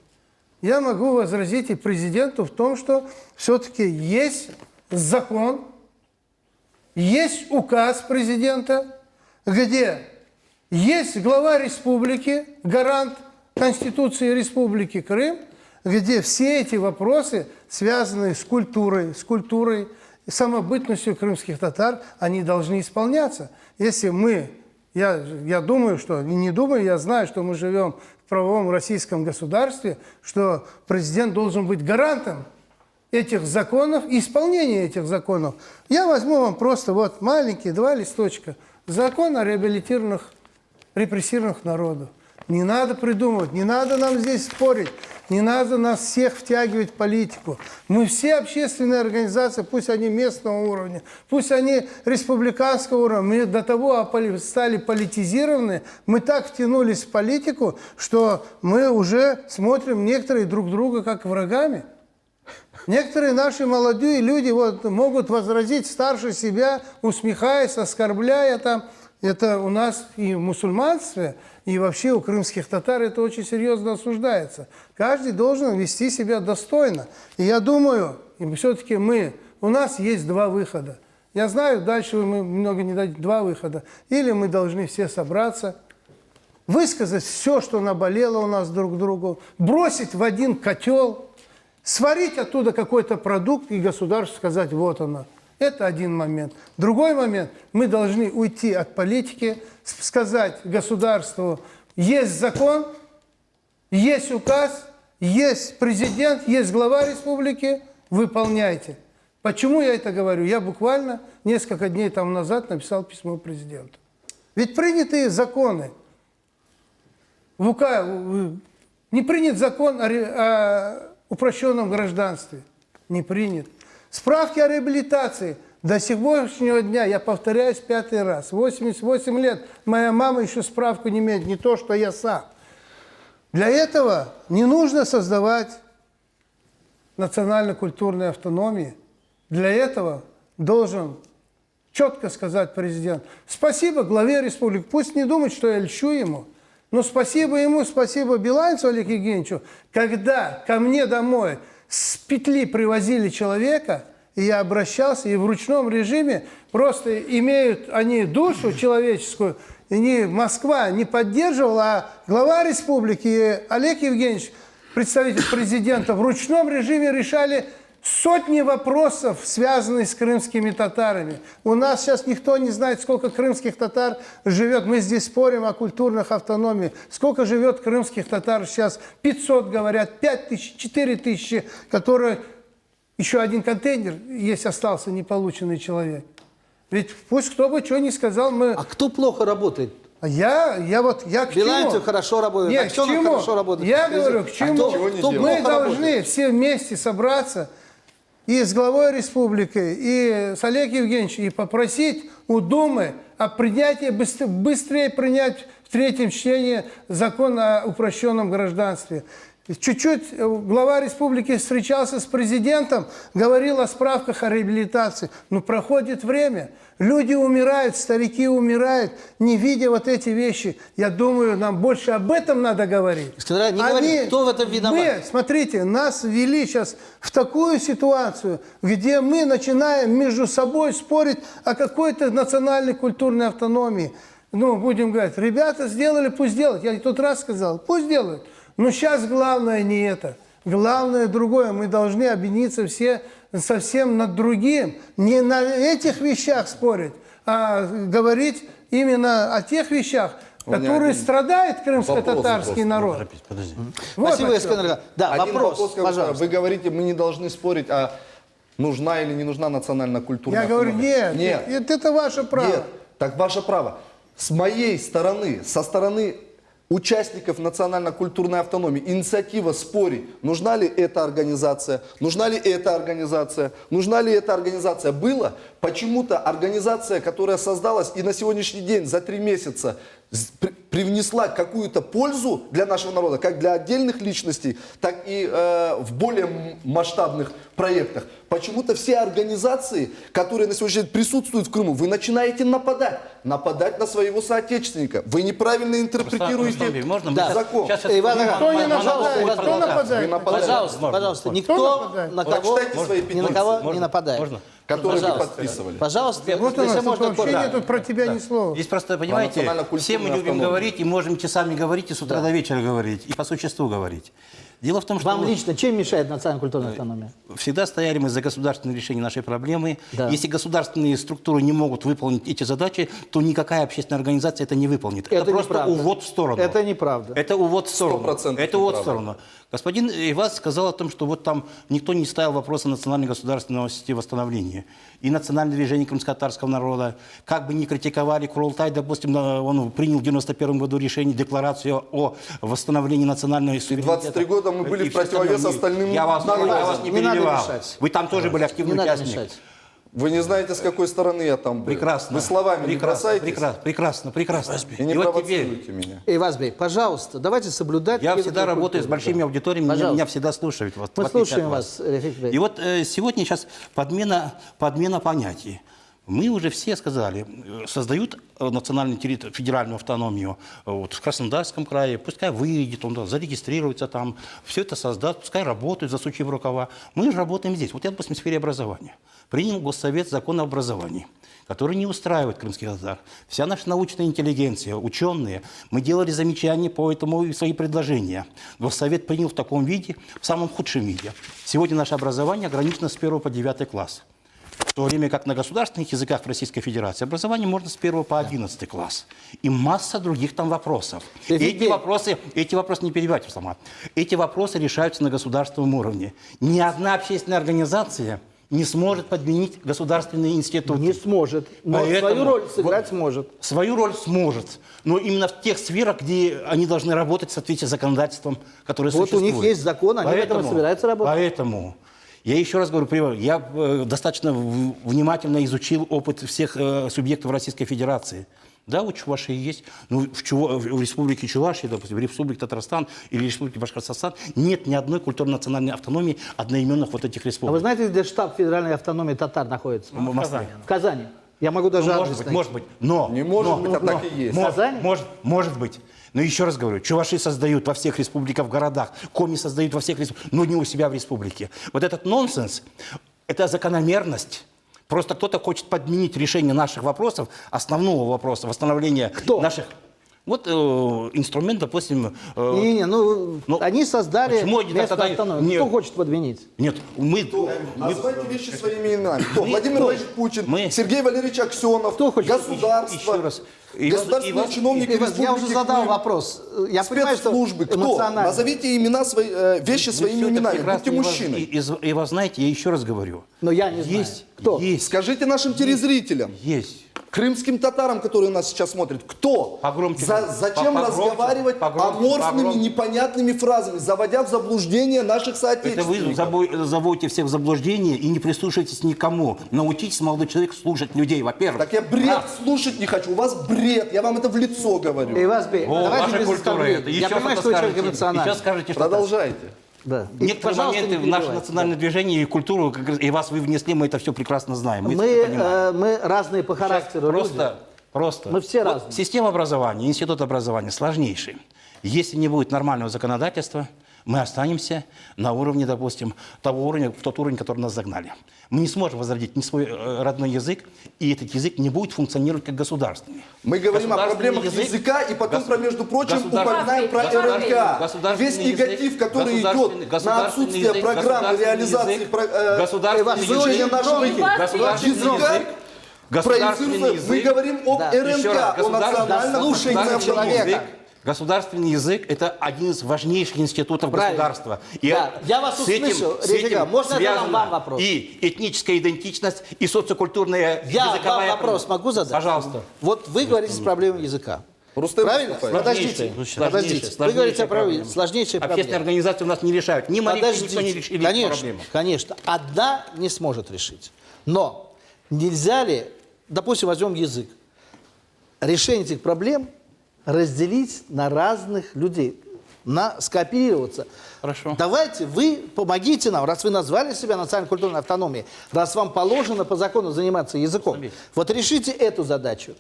Я могу возразить и президенту в том, что все-таки есть закон, есть указ президента, где есть глава республики, гарант Конституции Республики Крым, где все эти вопросы, связанные с культурой, самобытностью крымских татар, они должны исполняться. Если мы, я думаю, что, не думаю, я знаю, что мы живем в правовом российском государстве, что президент должен быть гарантом этих законов и исполнения этих законов. Я возьму вам просто вот маленькие 2 листочка. Закон о реабилитированных, репрессированных народов. Не надо придумывать, не надо нам здесь спорить, не надо нас всех втягивать в политику. Мы все общественные организации, пусть они местного уровня, пусть они республиканского уровня, мы до того стали политизированы, мы так втянулись в политику, что мы уже смотрим некоторые друг друга как врагами. Некоторые наши молодые люди вот могут возразить старше себя, усмехаясь, оскорбляя там. Это у нас и в мусульманстве, и вообще у крымских татар это очень серьезно осуждается. Каждый должен вести себя достойно. И я думаю, все-таки у нас есть 2 выхода. Я знаю, дальше мы много не дадим, 2 выхода. Или мы должны все собраться, высказать все, что наболело у нас друг другу, бросить в один котел, сварить оттуда какой-то продукт и государству сказать, вот оно. Это один момент. Другой момент, мы должны уйти от политики, сказать государству, есть закон, есть указ, есть президент, есть глава республики, выполняйте. Почему я это говорю? Я буквально несколько дней тому назад написал письмо президенту. Ведь принятые законы, в УК не принят закон о упрощенном гражданстве, не принят. Справки о реабилитации. До сегодняшнего дня, я повторяюсь 5-й раз, 88 лет, моя мама еще справку не имеет, не то, что я сам. Для этого не нужно создавать национально-культурные автономии. Для этого должен четко сказать президент. Спасибо главе республики. Пусть не думает, что я льщу ему. Но спасибо ему, спасибо Билайнцу Олегу Евгеньевичу, когда ко мне домой с петли привозили человека, и я обращался, и в ручном режиме просто имеют они душу человеческую, и Москва не поддерживала, а глава республики Олег Евгеньевич, представитель президента, в ручном режиме решали сотни вопросов, связанных с крымскими татарами. У нас сейчас никто не знает, сколько крымских татар живет. Мы здесь спорим о культурных автономии. Сколько живет крымских татар сейчас? 500, говорят, 5000, 4000, которые... Еще один контейнер есть, остался неполученный человек. Ведь пусть кто бы что ни сказал, мы... А кто плохо работает? Я к Билайнцев чему? хорошо работает, Нет, к чему? хорошо работает. Я говорю, к чему? Мы должны все вместе собраться и с главой республики, и с Олегом Евгеньевичем, и попросить у Думы о принятии, быстрее принять в 3-м чтении закон о упрощенном гражданстве. Чуть-чуть глава республики встречался с президентом, говорил о справках о реабилитации. Но проходит время, люди умирают, старики умирают, не видя вот эти вещи. Я думаю, нам больше об этом надо говорить. Не говори, кто в этом виноват? Смотрите, нас ввели сейчас в такую ситуацию, где мы начинаем между собой спорить о какой-то национальной культурной автономии. Ну, будем говорить, ребята сделали, пусть делают. Я тот раз сказал, пусть делают. Но сейчас главное не это. Главное другое. Мы должны объединиться все совсем над другим. Не на этих вещах спорить, а говорить именно о тех вещах, который страдает крымско-татарский народ. Подожди. Вот Спасибо, Искандер. Да, Один вопрос, пожалуйста. Вы говорите, мы не должны спорить, а нужна или не нужна национально-культурная Я говорю, автономия. нет, это ваше право. Нет, так ваше право. С моей стороны, со стороны участников национально-культурной автономии, инициатива спорить, нужна ли эта организация, нужна ли эта организация, нужна ли эта организация. Было почему-то организация, которая создалась и на сегодняшний день за 3 месяца привнесла какую-то пользу для нашего народа, как для отдельных личностей, так и в более масштабных проектах. Почему-то все организации, которые на сегодняшний день присутствуют в Крыму, вы начинаете нападать на своего соотечественника. Вы неправильно интерпретируете закон. Кто нападает? Пожалуйста, никто на кого не нападает. Которые вы подписывали. Пожалуйста, вот у если нас можно вообще нету про тебя ни слова. Здесь просто, понимаете, все мы любим говорить, и можем часами говорить, и с утра до вечера говорить, и по существу говорить. Дело в том, что... Вам лично чем мешает национально-культурная автономия? Всегда стояли мы за государственное решение нашей проблемы. Да. Если государственные структуры не могут выполнить эти задачи, то никакая общественная организация это не выполнит. Это просто неправда. увод в сторону. Это неправда. Это увод в сторону. 100% Это увод в неправда. сторону. Господин Ивас сказал о том, что вот там никто не ставил вопрос о национальной государственности восстановления. И национальное движение крымско-татарского народа. Как бы ни критиковали Курултай, допустим, он принял в 1991 году решение, декларацию о восстановлении национальной суверенитета. 23 года мы были в противовес остальным Я вас не перебивал. Вы там тоже были активный участник. Вы не знаете, с какой стороны я там был. Прекрасно. Вы словами не бросаетесь. Прекрасно. И не вот провоцируйте меня. Эйвазбей, пожалуйста, давайте соблюдать... Я всегда работаю с большими аудиториями, меня всегда слушают. Вот, Мы слушаем вас, Рефик Бей. И вот сегодня сейчас подмена понятий. Мы уже все сказали, создают национальную федеральную автономию вот, в Краснодарском крае, пускай выйдет, он зарегистрируется там, все это создаст, пускай работают, засучив рукава. Мы же работаем здесь. Вот я, допустим, в сфере образования. Принял Госсовет закон об образовании, который не устраивает крымских татар. Вся наша научная интеллигенция, ученые, мы делали замечания по этому и свои предложения. Госсовет принял в таком виде, в самом худшем виде. Сегодня наше образование ограничено с 1 по 9 класс. В то время как на государственных языках в Российской Федерации образование можно с 1 по 11 класс. И масса других там вопросов. Эти вопросы не перебивайте, сама. Эти вопросы решаются на государственном уровне. Ни одна общественная организация не сможет подменить государственные институты. Не сможет. Но свою роль сыграть сможет. Свою роль сможет. Но именно в тех сферах, где они должны работать в соответствии с законодательством, которое существует. Вот у них есть закон, они в этом собираются работать. Поэтому... Я еще раз говорю, я достаточно внимательно изучил опыт всех субъектов Российской Федерации. Да, у Чувашии есть, но в Республике Чувашия, допустим, в Республике Татарстан или Республике Башкортостан нет ни одной культурно-национальной автономии одноименных вот этих республик. А вы знаете, где штаб федеральной автономии татар находится? В Москве. В Казани. Я могу даже адрес найти. Может быть, но... Не может быть, а так и есть. Может быть. Но еще раз говорю, чуваши создают во всех республиках, в городах, коми создают во всех республиках, но не у себя в республике. Вот этот нонсенс, это закономерность. Просто кто-то хочет подменить решение наших вопросов, основного вопроса, восстановления наших... Вот инструмент, допустим... они создали место автономии. Кто хочет подменить? Нет, Называйте вещи своими именами. Кто? Владимир Владимирович Путин, Сергей Валерьевич Аксенов, государство, государственные чиновники республики. Я уже задал вопрос. Я понимаю, что спецслужбы. Кто? Назовите имена, вещи своими именами. Будьте мужчиной. И вы знаете, я еще раз говорю. Но я не знаю. Кто? Скажите нашим телезрителям. Есть. Крымским татарам, которые нас сейчас смотрят, кто? Зачем разговаривать аморфными, непонятными фразами, заводя в заблуждение наших соотечественников? Это вы заводите всех в заблуждение и не прислушайтесь никому. Научитесь, молодой человек, слушать людей, во-первых. Так я бред слушать не хочу, у вас бред, я вам это в лицо говорю. Эйвазбей, давайте без оскорблений. Я понимаю, что вы человек эмоциональный. Продолжайте. Да. Некоторые моменты в наше национальное движение и культуру, и вас вы внесли, мы это все прекрасно знаем. Мы разные по характеру. Просто. Мы все разные. Система образования, институт образования сложнейший. Если не будет нормального законодательства, мы останемся на уровне, допустим, того уровня, в тот уровень, который нас загнали. Мы не сможем возродить ни свой родной язык, и этот язык не будет функционировать как государственный. Мы говорим о проблемах языка, и потом, между прочим, упоминаем про РНК. Весь негатив, который идет на отсутствие программы реализации изучения нашего языка. Государственный Мы язык. говорим об РНК, о национальном язык. Государственный язык – это один из важнейших институтов государства. И я вас услышал, Рефика. Можно я задам вам вопрос? И этническая идентичность, и социокультурная Я языковая... вам вопрос могу задать? Пожалуйста. Вот вы говорите с проблемой языка. Правильно? Подождите. Вы говорите о проблеме. Сложнейшая проблема. Общественные организации у нас не решают. Ни молитвы, никто не решит проблему. Конечно. Одна не сможет решить. Но нельзя ли, допустим, возьмем язык, решение этих проблем разделить на разных людей, скооперироваться. Хорошо. Давайте вы помогите нам, раз вы назвали себя национально-культурной автономией, раз вам положено по закону заниматься языком, вот решите эту задачу.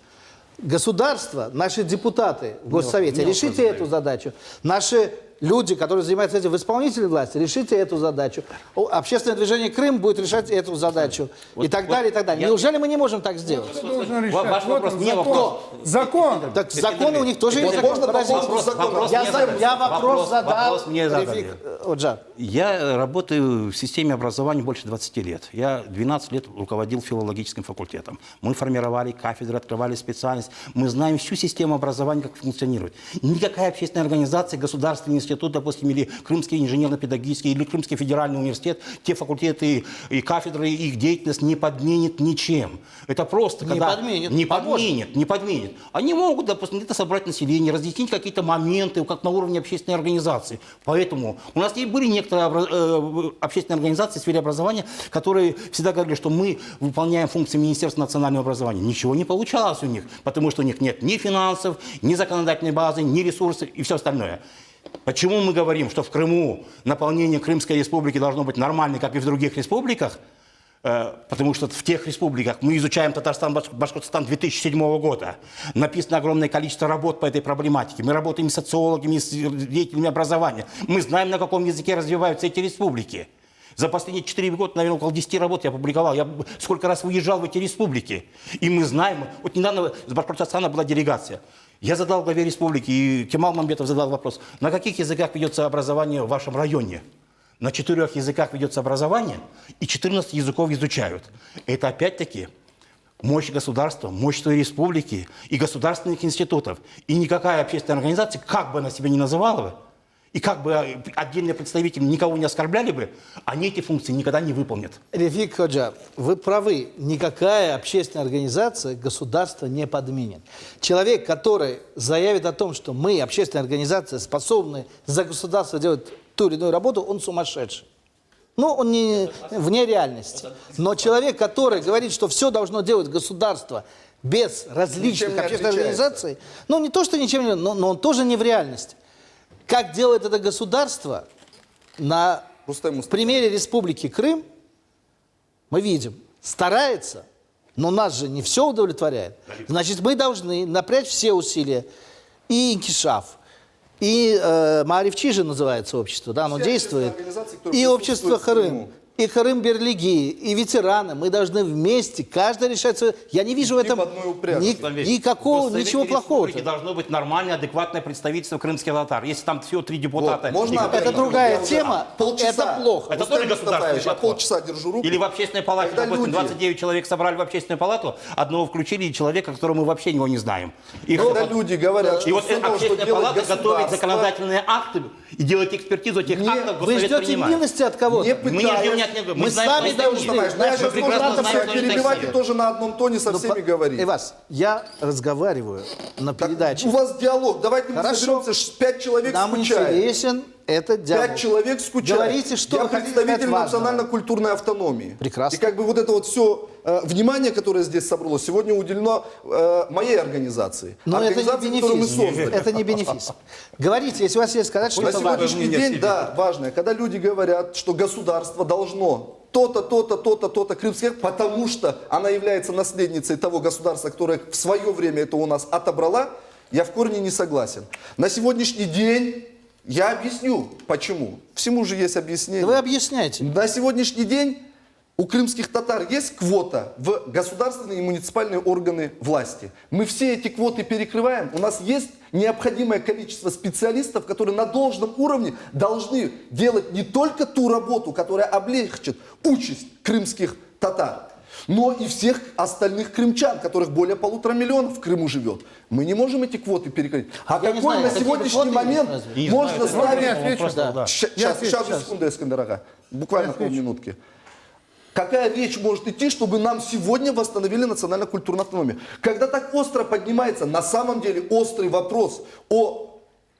Государство, наши депутаты в Госсовете, решите эту задачу. Наши люди, которые занимаются этим в исполнительной власти, решите эту задачу. Общественное движение Крым будет решать эту задачу. И так далее, и так далее. Неужели мы не можем так сделать? Ваш вопрос, не вопрос. Закон. Так законы у них тоже есть. Я вопрос задал. Я работаю в системе образования больше 20 лет. Я 12 лет руководил филологическим факультетом. Мы формировали кафедры, открывали специальность. Мы знаем всю систему образования, как функционирует. Никакая общественная организация, государственный институт, допустим, или Крымский инженерно-педагогический, или Крымский федеральный университет, те факультеты и кафедры, их деятельность не подменит ничем. Это просто, когда... Не подменит. Они могут, допустим, где-то собрать население, разъяснить какие-то моменты, как на уровне общественной организации. Поэтому у нас и были некоторые общественные организации в сфере образования, которые всегда говорили, что мы выполняем функции Министерства национального образования. Ничего не получалось у них, потому что у них нет ни финансов, ни законодательной базы, ни ресурсов и все остальное. Почему мы говорим, что в Крыму наполнение Крымской республики должно быть нормальным, как и в других республиках? Потому что в тех республиках, мы изучаем Татарстан, Башкортостан 2007 года, написано огромное количество работ по этой проблематике. Мы работаем с социологами, с деятелями образования. Мы знаем, на каком языке развиваются эти республики. За последние 4 года, наверное, около 10 работ я опубликовал. Я сколько раз выезжал в эти республики. И мы знаем, вот недавно с Башкортостана была делегация. Я задал главе республики, и Кемал Мамбетов задал вопрос, на каких языках ведется образование в вашем районе? На 4 языках ведется образование, и 14 языков изучают. Это опять-таки мощь государства, мощь той республики и государственных институтов. И никакая общественная организация, как бы она себя ни называла бы, и как бы отдельные представители никого не оскорбляли бы, они эти функции никогда не выполнят. Рефик Ходжа, вы правы. Никакая общественная организация государство не подменит. Человек, который заявит о том, что мы, общественная организация, способны за государство делать ту или иную работу, он сумасшедший. Ну, он не вне реальности. Но человек, который говорит, что все должно делать государство без различных общественных организаций, ну, не то, что ничем не... но он тоже не в реальности. Как делает это государство, на примере Республики Крым, мы видим, старается, но нас же не все удовлетворяет. Значит, мы должны напрячь все усилия. И Инкишаф, и Маарифчи же называется общество, да, оно действует. И общество Крым, и Крым Берлиги, и ветераны. Мы должны вместе, каждый решать свое... Я не вижу в этом никакого, ничего плохого. Должно быть нормальное, адекватное представительство крымских татар. Если там всего 3 депутата... Это другая тема, это плохо. Это тоже государственный подход. Полчаса держу руку. Или в общественной палате, допустим, 29 человек собрали в общественную палату, одного включили, и человека, которого мы вообще его не знаем. Когда люди говорят, и вот общественная палата готовит законодательные акты и делает экспертизу этих актов. Вы ждете милости от кого-то? Мы не ждем Мы с вами должны... Я сейчас должен всех перебивать и тоже на одном тоне со всеми говорить. Ивас, я разговариваю на передаче. У вас диалог. Давайте мы соберемся, 5 человек нам скучают. Интересен этот диалог. 5 человек скучают. Говорите, что я представитель национально-культурной автономии. Прекрасно. И как бы вот это вот все внимание, которое здесь собралось, сегодня уделено моей организации. Но организации, которую мы создали. Это не бенефис. Говорите, если у вас есть сказать, что на это важно. сегодняшний день, да, важно. Когда люди говорят, что государство должно то-то, то-то, то-то, то-то крымских, потому что она является наследницей того государства, которое в свое время это у нас отобрала, я в корне не согласен. На сегодняшний день я объясню, почему. Всему же есть объяснение. Вы объясняйте. На сегодняшний день у крымских татар есть квота в государственные и муниципальные органы власти. Мы все эти квоты перекрываем. У нас есть необходимое количество специалистов, которые на должном уровне должны делать не только ту работу, которая облегчит участь крымских татар. но и всех остальных крымчан, которых более 1,5 миллиона в Крыму живет. Мы не можем эти квоты перекрыть. А Я не какой знаю, на какие сегодняшний квоты момент есть, можно ставить... Я отвечу. Сейчас, секунду, Эскандер, буквально полминутки. Какая речь может идти, чтобы нам сегодня восстановили национально-культурную автономию? Когда так остро поднимается, на самом деле острый вопрос о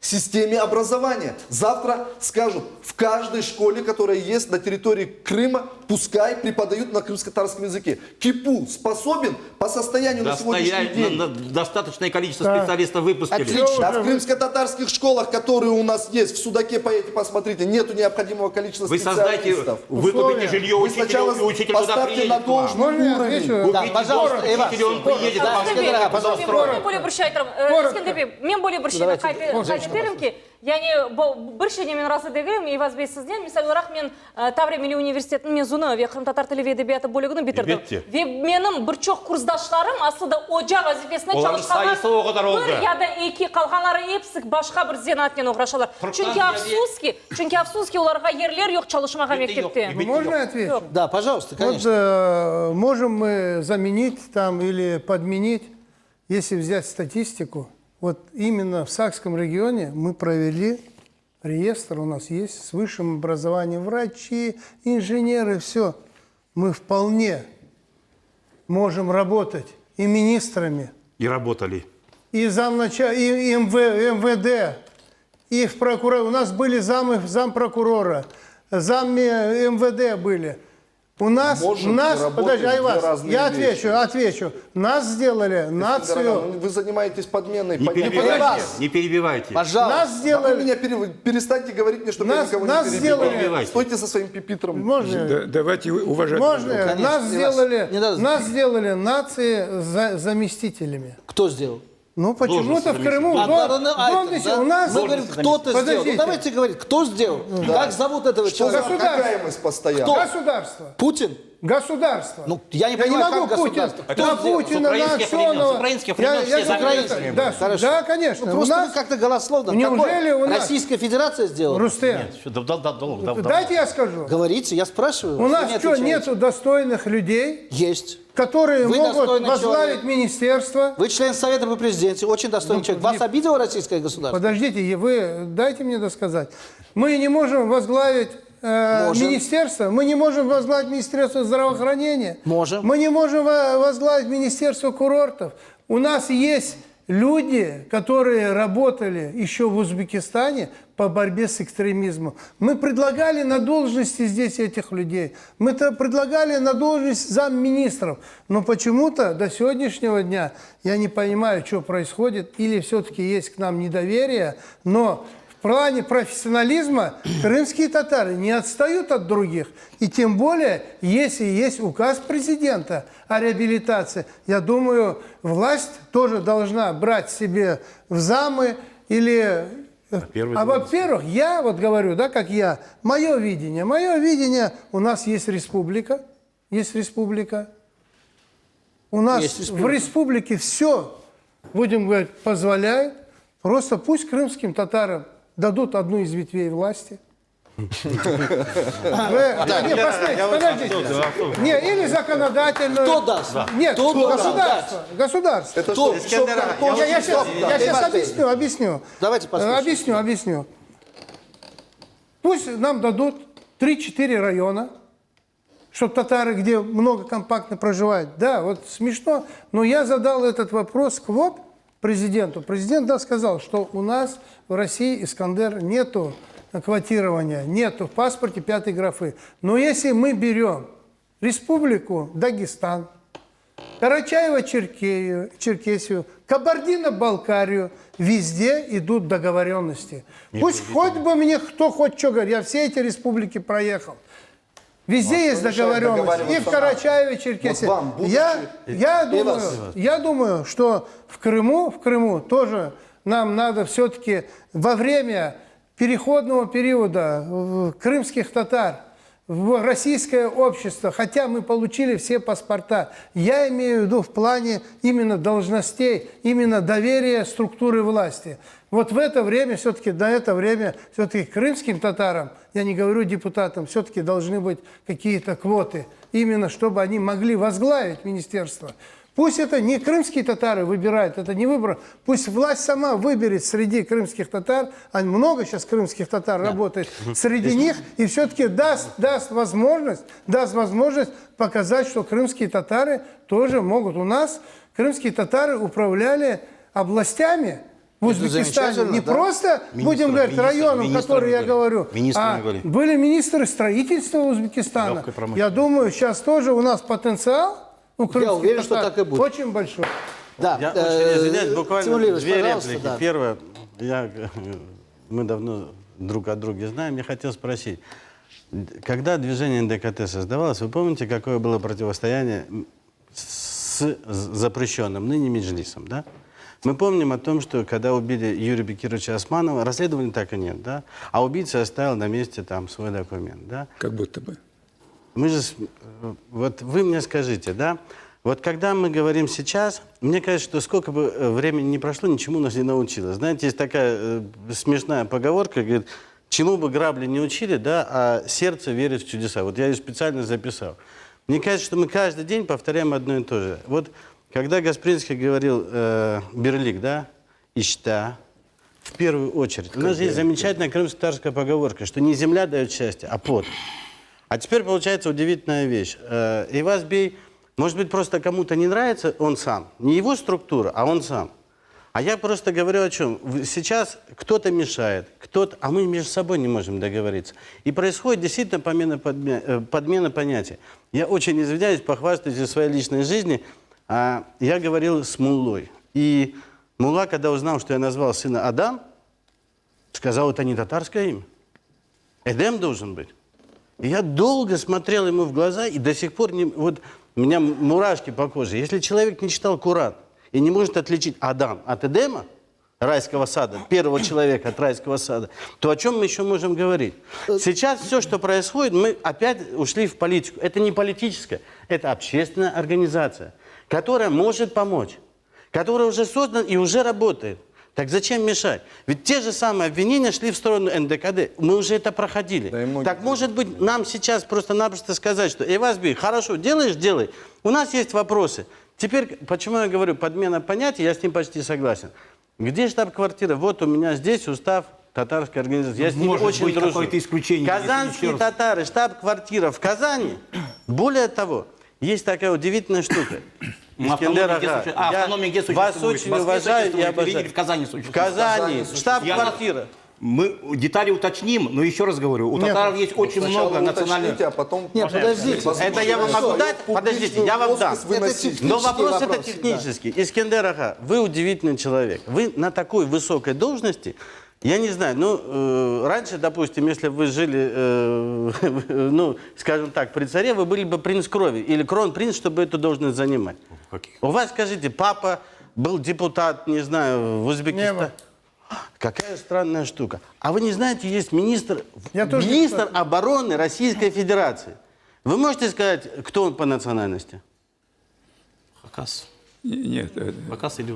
системе образования. Завтра скажут, в каждой школе, которая есть на территории Крыма, пускай преподают на крымско-татарском языке. КИПУ способен по состоянию на сегодняшний день... Достаточное количество специалистов выпустили. Отлично. А в крымско-татарских школах, которые у нас есть, в Судаке, поедете, посмотрите, нету необходимого количества Вы специалистов. выкупите жилье Вы учителя, сначала и учитель туда поставьте приедет. на должный уровень. Да, пожалуйста, Учитель, он приедет. Мен более буршайтырым. Мен более буршайтырым қайты терімке. Яғни біршене мен расы дегім, Евазбей сізден, мисалырақ мен Тавремили университетін мен зуны, Крым татар тілі әдебиеті бөлігін бітірдім. Менің бір чоқ курсдашларым асылда оджа вазифесіне çalışқаны бір яда екі қалғанлары епсік башқа бір зенатнен оғрашалар. Чүнки афсузки оларға ерлер yok çalışмаға мектепте. Можно ответить? Да, пожалуйста, конечно. Вот, можем мы заменить там или подменить, если взять статистику. Вот именно в Сакском регионе мы провели реестр, у нас есть с высшим образованием врачи, инженеры, все. Мы вполне можем работать и министрами, И работали. и и МВД, и в прокуратуре. У нас были зампрокурора, зам МВД были. У нас, подожди, Айваз, я отвечу. Нас сделали нацию... Вы занимаетесь подменой. Не перебивайте. Пожалуйста. Нас сделали... Перестаньте говорить мне, чтобы я никого не перебивал. Стойте со своим пипитром. Можно? Давайте уважать. Можно? Нас сделали нации заместителями. Кто сделал? Ну, почему-то в Крыму, у нас... Мы говорим, кто-то сделал. Ну, давайте говорить, кто сделал? Как зовут этого человека? Какаемость постоянно. Государство. Путин? Государство. Ну, я не понимаю, как государство. На Путина, на Аксенова. С украинских времен все украинскими. Да, конечно. Ну, просто вы как-то голословно. Неужели у нас... Российская Федерация сделала? Рустем, дайте я скажу. Говорите, я спрашиваю. У нас что, нету достойных людей? Есть. Которые Вы могут возглавить человек. министерство. Вы член Совета при президенте, очень достойный человек. Вас обидело российское государство? Подождите, вы дайте мне досказать. Мы не можем возглавить министерство, мы не можем возглавить министерство здравоохранения. Можем. Мы не можем возглавить министерство курортов. У нас есть люди, которые работали еще в Узбекистане по борьбе с экстремизмом. Мы предлагали на должности здесь этих людей. Мы предлагали на должность замминистров. Но почему-то до сегодняшнего дня я не понимаю, что происходит. Или все-таки есть к нам недоверие. Но в плане профессионализма крымские татары не отстают от других. И тем более, если есть указ президента о реабилитации, я думаю, власть тоже должна брать себе в замы или... во-первых, я вот говорю, да, как я, мое видение, у нас есть республика, у нас в республике все, будем говорить, позволяет, просто пусть крымским татарам дадут одну из ветвей власти. Подождите. Не, или законодательную. Кто даст? Нет, государство. Это что? Я сейчас объясню. Давайте послушаем. Объясню. Пусть нам дадут 3-4 района, чтобы татары, где много компактно проживают. Да, вот смешно, но я задал этот вопрос квот президенту. Президент сказал, что у нас в России, Искандер, нету квотирования, нету в паспорте 5-й графы. Но если мы берем республику Дагестан, Карачаево-Черкесию, Кабардино-Балкарию, везде идут договоренности. Пусть хоть бы мне кто хоть что говорит, я все эти республики проехал. Везде есть договоренность. И в Карачаеве-Черкесии. Я думаю, что в Крыму тоже нам надо все-таки во время переходного периода крымских татар в российское общество, хотя мы получили все паспорта. Я имею в виду в плане именно должностей, именно доверия структуры власти. Вот в это время, все-таки на это время, все-таки крымским татарам, я не говорю депутатам, все-таки должны быть какие-то квоты, именно чтобы они могли возглавить министерство. Пусть это не крымские татары выбирают, это не выбор. Пусть власть сама выберет среди крымских татар, а много сейчас крымских татар работает, среди них, и все-таки даст возможность показать, что крымские татары тоже могут. У нас крымские татары управляли областями в Узбекистане. Не просто, будем говорить, районом, который я говорю, а были министры строительства Узбекистана. Я думаю, сейчас тоже у нас потенциал. Я уверен, что так и будет. Очень большой. Да, я очень извиняюсь, буквально две реплики. Да. Первое, мы давно друг от друга знаем, я хотел спросить, когда движение НДКТ создавалось, вы помните, какое было противостояние с запрещенным ныне Меджлисом, да? Мы помним о том, что когда убили Юрия Бекировича Османова, расследования так и нет, да? А убийца оставил на месте там свой документ, да? Как будто бы. Мы же, вот вы мне скажите, да, вот когда мы говорим сейчас, мне кажется, что сколько бы времени ни прошло, ничему нас не научилось. Знаете, есть такая смешная поговорка, говорит, чему бы грабли не учили, да, а сердце верит в чудеса. Вот я ее специально записал. Мне кажется, что мы каждый день повторяем одно и то же. Вот когда Гаспринский говорил Берлик, да, ищта, в первую очередь. У нас есть замечательная крымско-татарская поговорка, что не земля дает счастье, а пот. А теперь получается удивительная вещь. Эйваз Бей, может быть, просто кому-то не нравится он сам. Не его структура, а он сам. А я просто говорю о чем. Сейчас кто-то мешает, а мы между собой не можем договориться. И происходит действительно подмена понятий. Я очень извиняюсь, похвастаюсь из своей личной жизни. Я говорил с муллой. И мулла, когда узнал, что я назвал сына Адам, сказал, это не татарское имя. Эдем должен быть. И я долго смотрел ему в глаза, и до сих пор вот у меня мурашки по коже. Если человек не читал Коран и не может отличить Адам от Эдема, райского сада, первого человека от райского сада, то о чем мы еще можем говорить? Сейчас все, что происходит, мы опять ушли в политику. Это не политическая, это общественная организация, которая может помочь, которая уже создана и уже работает. Так зачем мешать? Ведь те же самые обвинения шли в сторону НДКД. Мы уже это проходили. Да, так может быть нам сейчас просто-напросто сказать, что Эйвазби, хорошо, делаешь, делай. У нас есть вопросы. Теперь, почему я говорю подмена понятий, я с ним почти согласен. Где штаб-квартира? Вот у меня здесь устав татарской организации. Я с ним очень дружу. Казанские татары, штаб-квартира в Казани. Более того, есть такая удивительная штука. Автономия где существует? Вас очень уважаю и обожаю. В Казани существует. В Казани, штаб-квартира. Мы детали уточним, но еще раз говорю, у татаров есть очень много национальных... А потом... Нет, подождите. Это я вам могу дать? Подождите, я вам дам. Но вопрос это технический. Искендер Ага, вы удивительный человек. Вы на такой высокой должности, я не знаю, ну, раньше, допустим, если вы жили, ну, скажем так, при царе, вы были бы принц крови или кронпринц, чтобы эту должность занимать. У вас, скажите, папа был депутат, не знаю, в Узбекистане. Какая странная штука. А вы не знаете, есть министр обороны Российской Федерации. Вы можете сказать, кто он по национальности? Хакас. Нет. Хакас или...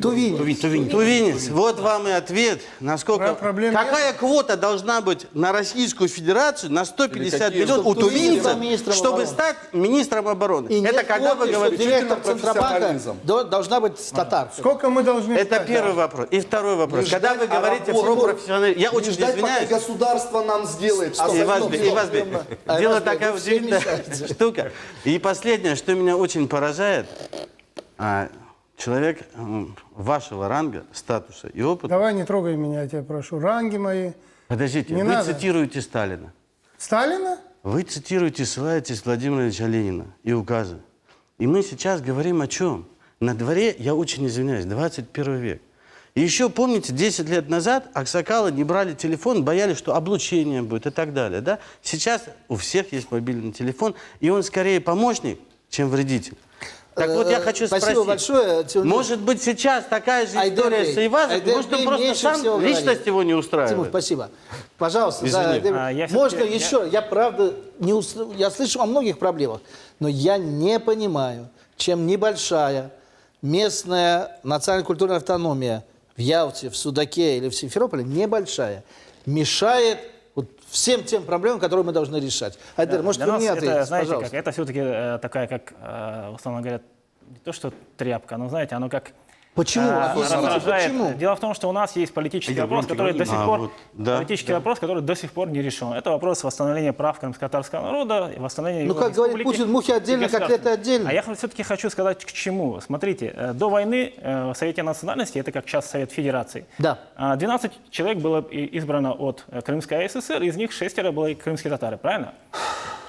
Тувинец. Вот вам и ответ. Насколько... Какая квота должна быть на Российскую Федерацию на 150 миллионов у тувинца, чтобы стать министром обороны? И это когда вы говорите, директор Центробанка должна быть татар. Сколько мы должны... Это первый вопрос. И второй вопрос. Когда вы говорите про профессионализм... Я очень извиняюсь. Государство нам сделает. Дело такая удивительная штука. И последнее, что меня очень поражает, человек вашего ранга, статуса и опыта... Давай не трогай меня, я тебя прошу. Ранги мои... Подождите, вы цитируете Сталина. Сталина? Вы цитируете, ссылаетесь Владимира Ильича Ленина и указы. И мы сейчас говорим о чем? На дворе, я очень извиняюсь, 21 век. И еще, помните, 10 лет назад аксакалы не брали телефон, боялись, что облучение будет и так далее. Да? Сейчас у всех есть мобильный телефон, и он скорее помощник, чем вредитель. Так вот я хочу спасибо спросить. большое. Может быть сейчас такая же история Айдербей. с Эйвазом? Айдербей Может он просто меньше сам, всего личность говорит. его не устраивает? Тимур, спасибо. Пожалуйста, Извини. можно еще? Я правда я слышу о многих проблемах, но я не понимаю, чем небольшая местная национально-культурная автономия в Ялте, в Судаке или в Симферополе, небольшая, мешает вот всем тем проблемам, которые мы должны решать. Айдер, может, Для вы нас мне это, ответите, знаете, пожалуйста. как, это все-таки такая, как, условно говоря, не то что тряпка, но, знаете, оно как... Почему? Объясните, почему? Дело в том, что у нас есть политический вопрос, который до сих пор, вопрос, который до сих пор не решен. Это вопрос восстановления прав крымско-татарского народа, восстановления его как говорит республики Путин, мухи отдельно, и государства. котлеты отдельно. А я все-таки хочу сказать к чему. Смотрите, до войны в Совете национальностей, это как сейчас Совет Федерации, 12 человек было избрано от Крымской АССР, из них 6 были крымские татары, правильно?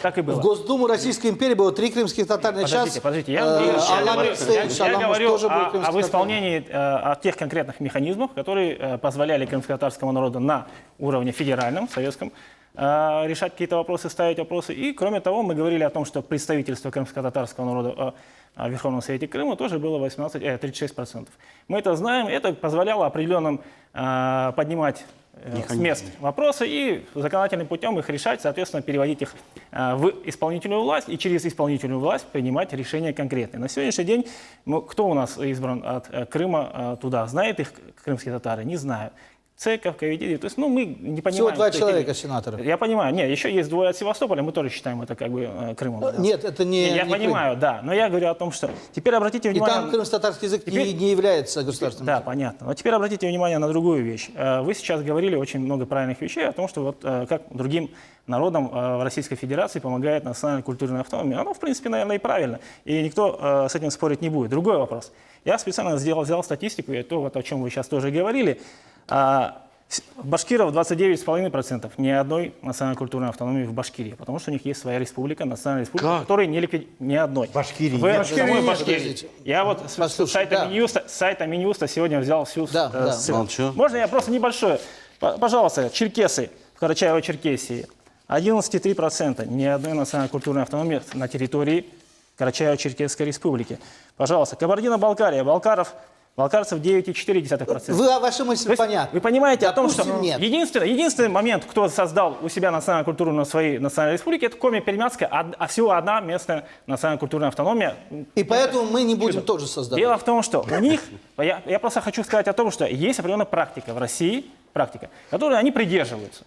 Так и было. В Госдуму Российской империи было 3 крымских татарных. Подождите, я говорю об исполнении о тех конкретных механизмах, которые позволяли крымско-татарскому народу на уровне федеральном, советском, решать какие-то вопросы, ставить вопросы. И, кроме того, мы говорили о том, что представительство крымско-татарского народа в Верховном Совете Крыма тоже было 36%. Мы это знаем, это позволяло определенным поднимать с мест вопросы и законодательным путем их решать, соответственно, переводить их в исполнительную власть и через исполнительную власть принимать решения конкретные. На сегодняшний день кто у нас избран от Крыма туда? Знают их крымские татары? Не знаю. Цеков, Кавитиди, то есть, мы не понимаем... Всего 2 человека, сенаторы. Я понимаю. Нет, еще есть 2 от Севастополя, мы тоже считаем это как бы Крымом. Нет, это не Я не понимаю, Крым. да, но я говорю о том, что... Теперь обратите внимание... И там крымско-татарский язык не является государственным. Да, понятно. Но теперь обратите внимание на другую вещь. Вы сейчас говорили очень много правильных вещей о том, что вот как другим народам в Российской Федерации помогает национальная культурная автономия. Оно, в принципе, наверное, и правильно. И никто с этим спорить не будет. Другой вопрос. Я специально взял статистику, и то, вот, о чем вы сейчас тоже говорили. Башкиров 29,5%. Ни одной национально-культурной автономии в Башкирии, потому что у них есть своя республика, национальная республика, которая не ни одной. Башкирии. Башкирии. Я вот с сайта Минюста сегодня взял всю ссылку. Можно я просто небольшое? Пожалуйста, черкесы в Карачаево-Черкесии. 11,3%. Ни одной национально-культурной автономии на территории Карачаево-Черкесской республики. Пожалуйста, Кабардино-Балкария. Балкарцев 9,4%. Ваша мысль понятна. Вы понимаете о том, что нет. единственный момент, кто создал у себя национальную культуру на своей национальной республике, это Коми-Пермяцкая, всего одна местная национально-культурная автономия. И поэтому мы не будем тоже создавать. Дело в том, что у них, я просто хочу сказать о том, что есть определенная практика в России, которой они придерживаются.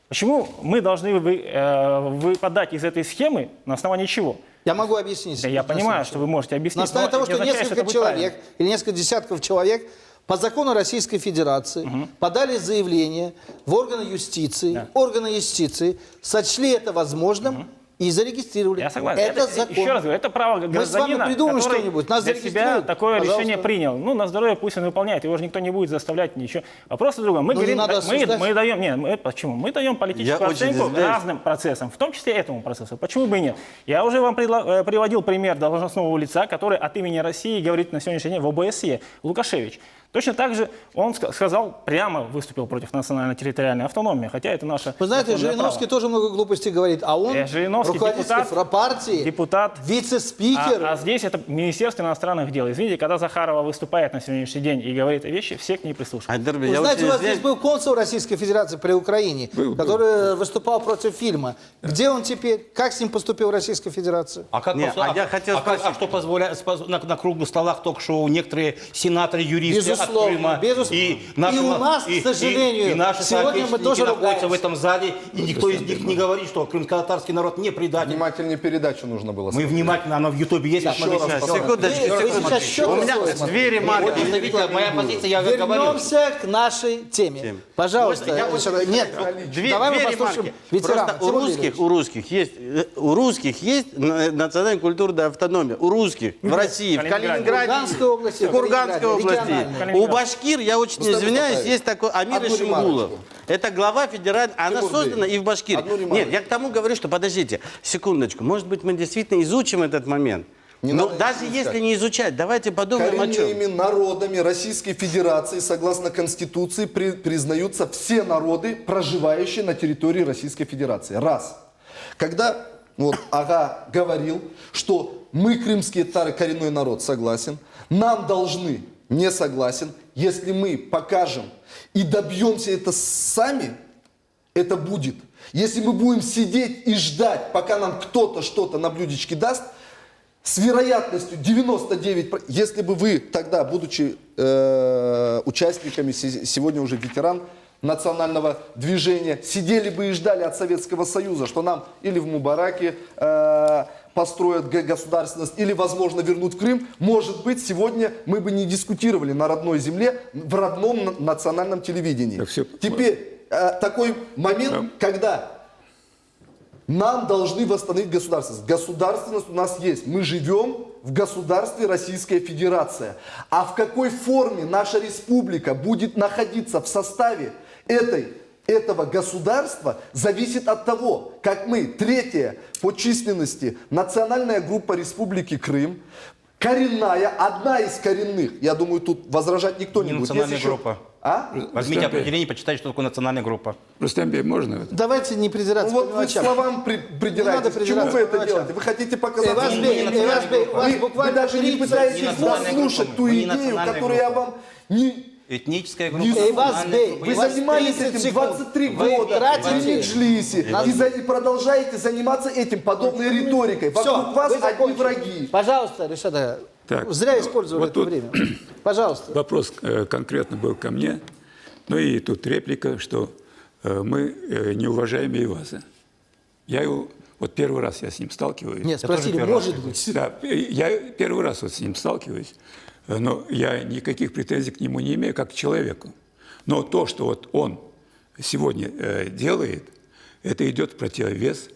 Почему мы должны выпадать из этой схемы, на основании чего? Я могу объяснить. Да, я понимаю, что вы можете объяснить. На основании того, что несколько человек или несколько десятков человек по закону Российской Федерации подали заявление в органы юстиции. Органы юстиции сочли это возможным и зарегистрировали. Я согласен. Это закон. Еще раз говорю, это право гражданина, Мы с вами придумаем который что-нибудь, нас для себя зарегистрируют. такое Пожалуйста. решение принял. На здоровье пусть он выполняет, его же никто не будет заставлять ничего. Вопрос в другом. Мы говорим, почему? Мы даем политическую оценку разным процессам, в том числе этому процессу. Почему бы и нет? Я уже вам приводил пример должностного лица, который от имени России говорит на сегодняшний день в ОБСЕ, Лукашевич. Точно так же он сказал, прямо выступил против национально-территориальной автономии, хотя это наша... Вы знаете, Жириновский тоже много глупостей говорит, а он руководитель партии, депутат, вице-спикер. А здесь это Министерство иностранных дел. Извините, когда Захарова выступает на сегодняшний день и говорит вещи, все к ней прислушиваются. Вы знаете, у вас здесь был консул Российской Федерации при Украине, который выступал против фильма. Где он теперь? Как с ним поступил Российская Федерация? Что позволяет на круглых столах ток-шоу некоторые сенаторы, юристы от Крыма. И у нас, к сожалению, сегодня мы тоже находятся в этом зале, и никто из них не говорит, что крымско-татарский народ не предатель. Внимательнее передачу нужно было смотреть. Мы внимательно, она в Ютубе есть. Секундочку. У меня 2 ремарки. Моя позиция, я говорю. Вернемся к нашей теме. Пожалуйста. Нет, давай мы послушаем ветерана. У русских есть национальная культурная автономия. У русских в России, в Калининграде, в Курганской области. У башкир, я очень извиняюсь, есть такой Амир Ишимгулов. Это глава федеральной, она создана и в Башкирии. Нет, я к тому говорю, что подождите, секундочку, может быть мы действительно изучим этот момент. Но даже если не изучать, давайте подумаем о чем. Коренными народами Российской Федерации, согласно Конституции, признаются все народы, проживающие на территории Российской Федерации. Раз. Когда вот Ага говорил, что мы, крымские татары, коренной народ, согласен. Нам должны, не согласен. Если мы покажем и добьемся это сами, это будет. Если мы будем сидеть и ждать, пока нам кто-то что-то на блюдечке даст, с вероятностью 99%, если бы вы тогда, будучи участниками, сегодня уже ветеран национального движения, сидели бы и ждали от Советского Союза, что нам или в Мубараке построят государственность, или, возможно, вернут в Крым, может быть, сегодня мы бы не дискутировали на родной земле, в родном национальном телевидении. Теперь такой момент, когда нам должны восстановить государственность. Государственность у нас есть. Мы живем в государстве Российская Федерация. А в какой форме наша республика будет находиться в составе этого государства, зависит от того, как мы, третья по численности национальная группа Республики Крым, коренная, одна из коренных, я думаю, тут возражать никто не будет. Национальная группа. А? Возьмите определение, почитайте, что такое национальная группа. Рустембек, можно? Давайте не придираться. Вот вы словам придираетесь. Почему вы это делаете? Вы хотите показать... Вы даже не пытаетесь слушать ту идею, которую я вам не... Этническая группа. Вы занимались этим 23 года в Меджлисе и продолжаете заниматься этим, подобной риторикой. Вокруг вас одни враги. Пожалуйста, Ришат, зря использовали вот это время. Пожалуйста. Вопрос конкретно был ко мне. Ну и тут реплика, что мы не уважаем Эйваза. Я его... Вот первый раз я с ним сталкиваюсь. Нет, спросили, может быть. Да, я первый раз вот с ним сталкиваюсь. Но я никаких претензий к нему не имею, как к человеку. Но то, что вот он сегодня делает, это идет в противовес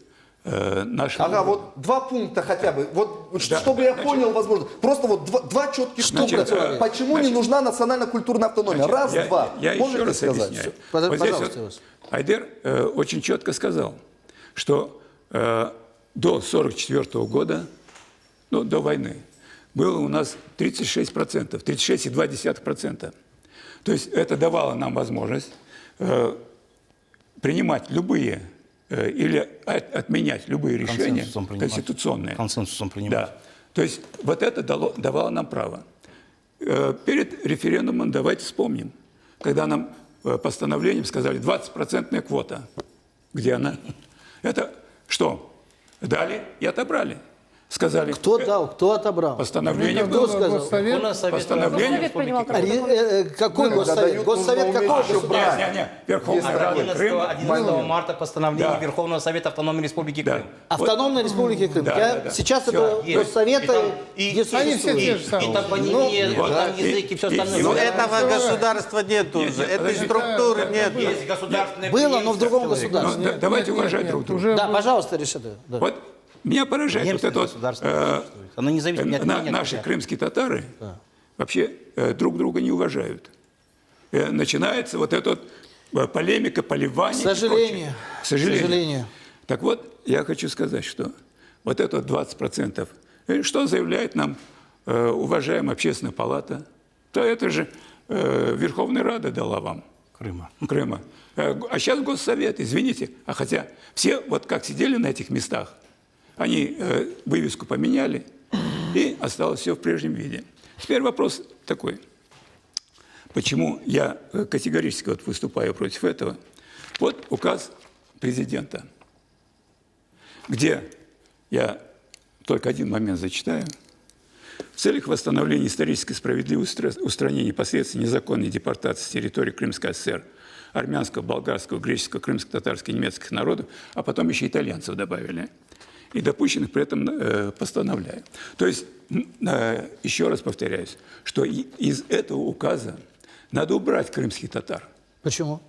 нашему... Ага, вот два пункта хотя бы. Вот, да, чтобы я понял, возможно. Просто вот два четких пункта. Почему не нужна национально-культурная автономия? Раз-два. Я еще раз объясняю. Вот здесь вот Айдер очень четко сказал, что до 1944 года, ну, до войны, было у нас 36%, 36,2%. То есть это давало нам возможность принимать любые или отменять любые решения конституционные. Консенсусом принимать. Да. То есть вот это давало нам право. Перед референдумом давайте вспомним, когда нам постановлением сказали 20% квота. Где она? Это что? Дали и отобрали. Сказали, кто дал, кто отобрал? Постановление. Кто сказал? Постановление. Какой госсовет? Госсовет какого государства? Нет, Верховная Рада Крыма. 11 марта постановление Верховного Совета Автономной Республики Крым. Автономной Республики Крым. Сейчас это госсовета не существует. И топонимия, и там язык, и все остальное. Но этого государства нет уже, этой структуры нет. Есть государственное. Было, но в другом государстве. Давайте уважать друг друга. Да, пожалуйста, Ришат. Вот меня поражает вот это вот, наши крымские татары вообще друг друга не уважают. Начинается вот эта вот полемика, поливание. К сожалению. Так вот, я хочу сказать, что вот это вот 20%, что заявляет нам уважаемая общественная палата, то это же Верховная Рада дала вам. Крыма. А сейчас Госсовет, извините. А хотя все вот как сидели на этих местах, они вывеску поменяли, и осталось все в прежнем виде. Теперь вопрос такой. Почему я категорически вот выступаю против этого? Вот указ президента, где я только один момент зачитаю. В целях восстановления исторической справедливости, устранения непосредственно незаконной депортации с территории Крымской ССР, армянского, болгарского, греческого, крымского, татарского, немецких народов, а потом еще итальянцев добавили, и допущенных при этом постановляю. То есть, еще раз повторяюсь, что из этого указа надо убрать крымских татар. Почему?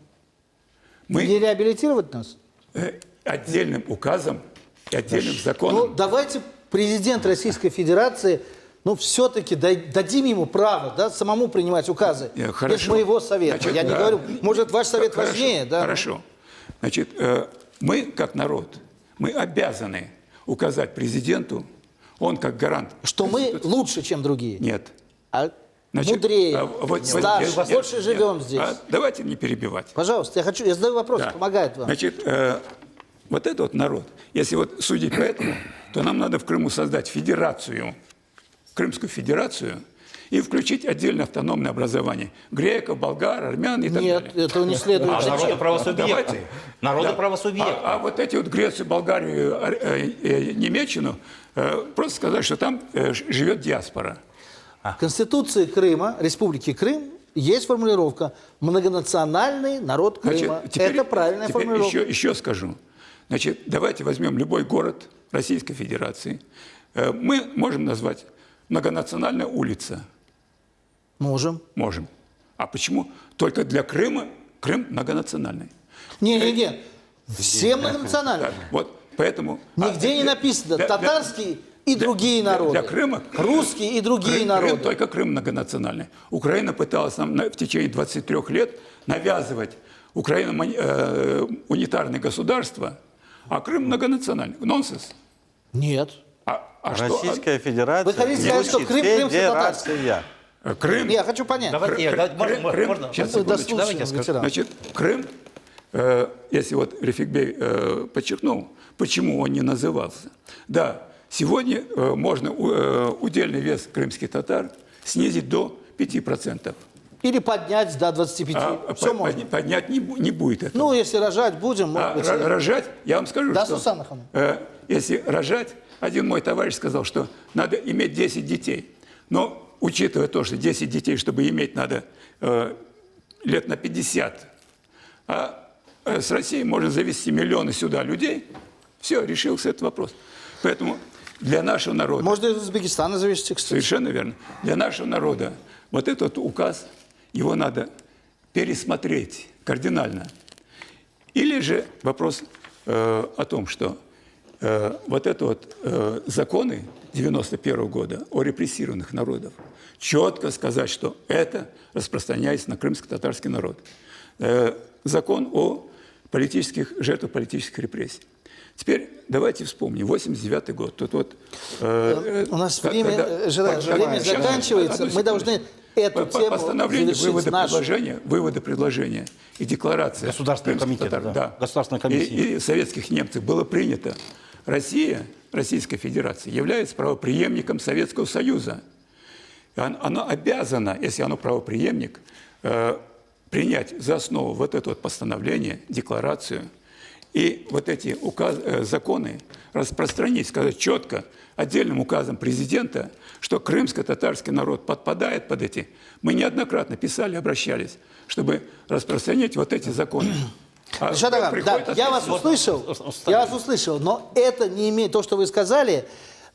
Не реабилитировать нас? Отдельным указом и отдельным законом. Ну, давайте президент Российской Федерации, ну, все-таки дадим ему право, да, самому принимать указы. Без моего совета. Значит, я не говорю, может, ваш совет важнее. Да? Хорошо. Значит, мы, как народ, мы обязаны указать президенту, он как гарант. Что мы лучше, чем другие? Нет. Значит, мудрее, старше, больше живем здесь. Давайте не перебивать. Пожалуйста, я задаю вопрос, помогает вам. Значит, вот этот вот народ, если вот судить по этому, то нам надо в Крыму создать федерацию, Крымскую федерацию, и включить отдельное автономное образование. Греков, болгар, армян и так далее. Нет, этого не следует. А народы правосубъекты. Народы правосубъекты. А вот эти вот Грецию, Болгарию, Немеччину, просто сказать, что там живет диаспора. В Конституции Крыма, Республики Крым, есть формулировка «многонациональный народ Крыма». Значит, теперь, это правильная формулировка. Еще скажу. Значит, давайте возьмем любой город Российской Федерации. Мы можем назвать многонациональная улица. Можем. Можем. А почему только для Крыма Крым многонациональный? Не. Все многонациональные. Вот поэтому... Нигде не написано татарские и другие народы. Для Крыма... Русские и другие народы. Крым, только Крым многонациональный. Украина пыталась нам в течение 23 лет навязывать Украина унитарное государство, а Крым многонациональный. Нонсенс. Нет. Российская Федерация. Вы хотите сказать, что Крым крымско-татарский? Крым. Я хочу понять. Крым. Сейчас, секундочку. Давайте я скажу. Значит, Крым, если вот Рефикбей подчеркнул, почему он не назывался. Да, сегодня можно удельный вес крымских татар снизить до 5%. Или поднять до 25%. Все можно. Поднять не будет этого. Ну, если рожать будем, может быть. Рожать, я вам скажу, да, что... Сусанна Хамовна. Если рожать, один мой товарищ сказал, что надо иметь 10 детей. Но учитывая то, что 10 детей, чтобы иметь, надо лет на 50. А с Россией можно завести миллионы сюда людей. Все, решился этот вопрос. Поэтому для нашего народа... Можно из Узбекистана завести, кстати. Совершенно верно. Для нашего народа вот этот указ, его надо пересмотреть кардинально. Или же вопрос о том, что вот это вот законы 91 года о репрессированных народах, четко сказать, что это распространяется на крымско-татарский народ. Закон о жертвах политических репрессий. Теперь давайте вспомним. 89 год. Тут вот, у нас время заканчивается. Мы должны эту тему постановление, выводы предложения и декларация Государственного комитета, да. Государственной комиссии И советских немцев было принято. Российская Федерация, является правопреемником Советского Союза. Она обязана, если оно правопреемник, принять за основу вот это вот постановление, декларацию, и вот эти законы распространить, сказать четко, отдельным указом президента, что крымско-татарский народ подпадает под эти. Мы неоднократно писали, обращались, чтобы распространить вот эти законы. Я вас услышал, но это не имеет, то, что вы сказали,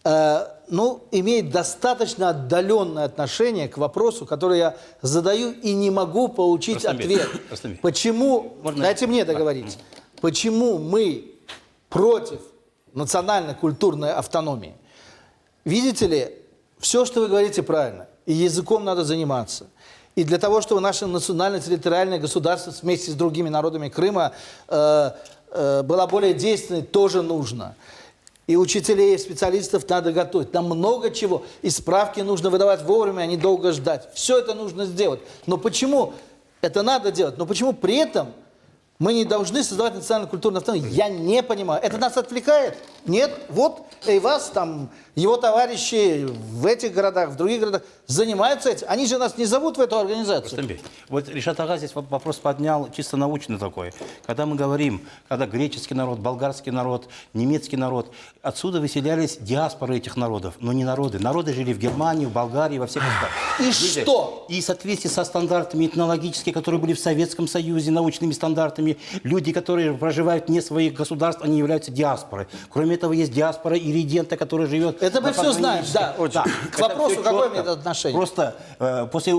имеет достаточно отдаленное отношение к вопросу, который я задаю и не могу получить ответ. Почему, дайте мне договорить, почему мы против национально-культурной автономии? Видите ли, все, что вы говорите, правильно, и языком надо заниматься. И для того, чтобы наше национально-территориальное государство вместе с другими народами Крыма было более действенной, тоже нужно. И учителей, и специалистов надо готовить. Там много чего. И справки нужно выдавать вовремя, а не долго ждать. Все это нужно сделать. Но почему это надо делать? Но почему при этом мы не должны создавать национально-культурную автономию? Я не понимаю. Это нас отвлекает? Нет? Вот Эйваз, там, его товарищи в этих городах, в других городах занимаются этим. Они же нас не зовут в эту организацию. Вот Ришат Ага здесь вопрос поднял чисто научный такой. Когда мы говорим, когда греческий народ, болгарский народ, немецкий народ, отсюда выселялись диаспоры этих народов, но не народы. Народы жили в Германии, в Болгарии, во всех местах. И что? И в соответствии со стандартами этнологическими, которые были в Советском Союзе, научными стандартами, люди, которые проживают вне своих государств, они являются диаспорой. Кроме этого, есть диаспора иридента, который живет... Это мы все знаем, да. К вопросу, какое имеет отношение? Просто после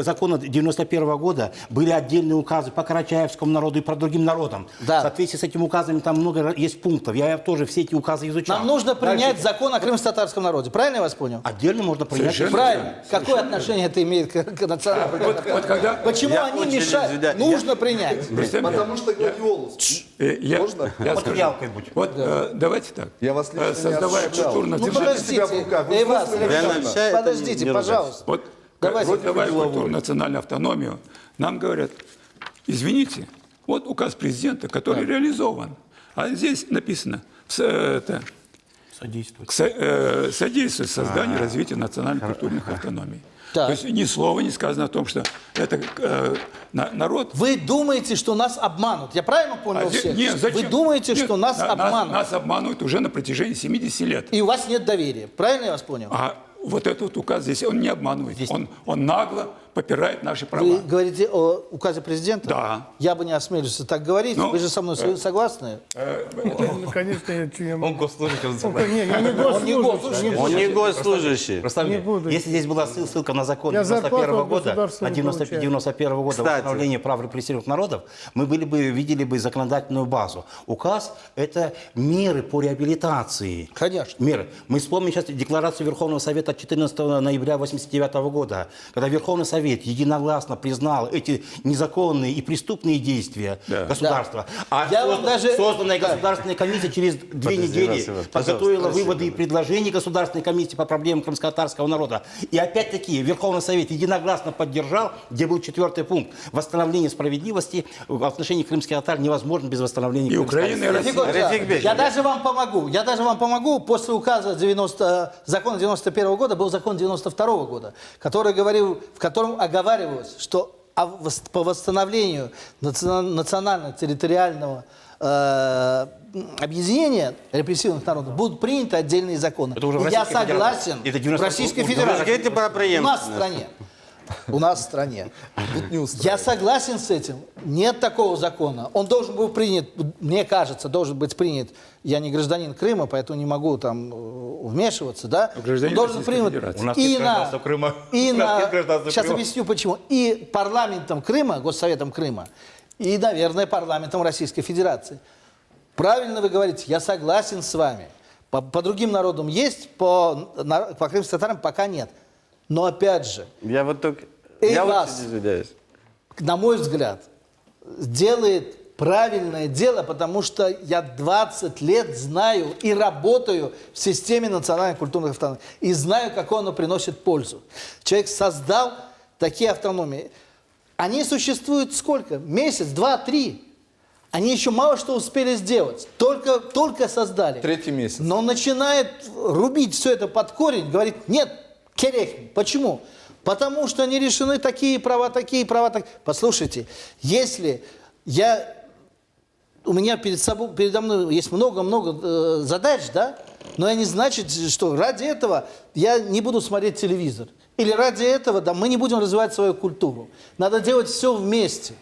закона 91 года были отдельные указы по карачаевскому народу и по другим народам. Да. В соответствии с этими указами там много есть пунктов. Я тоже все эти указы изучал. Нам нужно принять закон о крымско-татарском народе. Правильно я вас понял? Отдельно можно принять. Совершенно правильно. Какое отношение это имеет к национальному? Почему они мешают? Нужно принять. Потому что гладиолус. Можно? Вот давайте так. Я вас лично создавая подождите, пожалуйста. Вот создавая культурно-национальную автономию, нам говорят, извините, вот указ президента, который реализован. А здесь написано содействует созданию и развитию национально-культурных автономий. То есть ни слова не сказано о том, что это народ... Вы думаете, что нас обманут? Я правильно понял всех? Нет, Вы думаете, что нас обманут? Нас обманывают уже на протяжении 70 лет. И у вас нет доверия. Правильно я вас понял? А вот этот указ здесь, он не обманывает. Он нагло попирает наши права. Вы говорите о указе президента? Да. Я бы не осмелился так говорить. Вы же со мной согласны? Конечно, он госслужащий. Он не госслужащий. Если здесь была ссылка на закон 91 года, 91 года восстановления прав репрессированных народов, мы видели бы законодательную базу. Указ – это меры по реабилитации. Конечно. Меры. Мы вспомним сейчас декларацию Верховного Совета от 14 ноября 1989 года, когда Верховный Совет единогласно признал эти незаконные и преступные действия государства. А созданная государственная комиссия через 2 недели подготовила выводы и предложения Государственной комиссии по проблемам крымско-татарского народа. И опять-таки Верховный Совет единогласно поддержал, где был 4-й пункт, восстановление справедливости в отношении крымских татар невозможно без восстановления крымских татар. Я даже вам помогу. После указа закона 91 года был закон 92 года, который говорил, в котором оговаривалось, что по восстановлению национально-территориального объединения репрессивных народов будут приняты отдельные законы. И я согласен, в Российской Федерации, у нас в стране. Я согласен с этим. Нет такого закона. Он должен был принят, мне кажется, должен быть принят. Я не гражданин Крыма, поэтому не могу там вмешиваться, да? Он должен принят сейчас объясню почему. И парламентом Крыма, Госсоветом Крыма, и, наверное, парламентом Российской Федерации. Правильно вы говорите, я согласен с вами. По другим народам есть, по крымским татарам пока нет. Но опять же, я очень извиняюсь. На мой взгляд, делает правильное дело, потому что я 20 лет знаю и работаю в системе национальных культурных автономий. И знаю, какой оно приносит пользу. Человек создал такие автономии. Они существуют сколько? Месяц, 2, 3. Они еще мало что успели сделать. Только создали. 3-й месяц. Но начинает рубить все это под корень, говорит, нет, керехни. Почему? Потому что не решены такие права. Послушайте, если у меня передо мной есть много-много задач, да, но это не значит, что ради этого я не буду смотреть телевизор. Или ради этого мы не будем развивать свою культуру. Надо делать все вместе.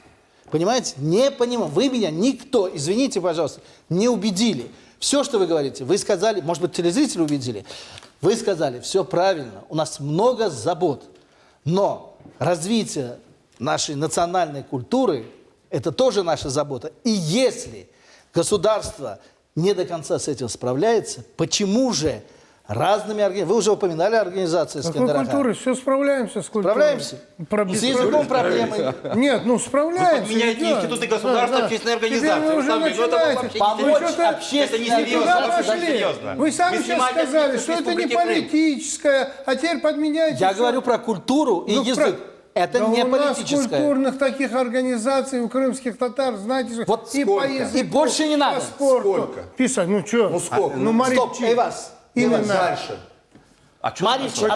Понимаете? Не понимаю. Вы меня никто, извините, пожалуйста, не убедили. Все, что вы говорите, вы сказали, может быть, телезрители убедили, вы сказали, все правильно, у нас много забот. Но развитие нашей национальной культуры – это тоже наша забота. И если государство не до конца с этим справляется, почему же разными организациями, вы уже упоминали организации Скандер-Ага. Культуры, все справляемся с культурой. Справляемся? С языком проблемы. Нет, справляемся. Вы подменяете институты государства, общественные организации. Вы уже начинаете. Помочь общественному. Вы сами сейчас сказали, что это не политическое, а теперь подменяете. Я говорю про культуру и язык. Это не политическое. У нас культурных таких организаций у крымских татар, знаете же, вот и по языку, и больше не надо. Сколько? Писать, что? Сколько? Стоп, Эйвас. Именно. Дальше. А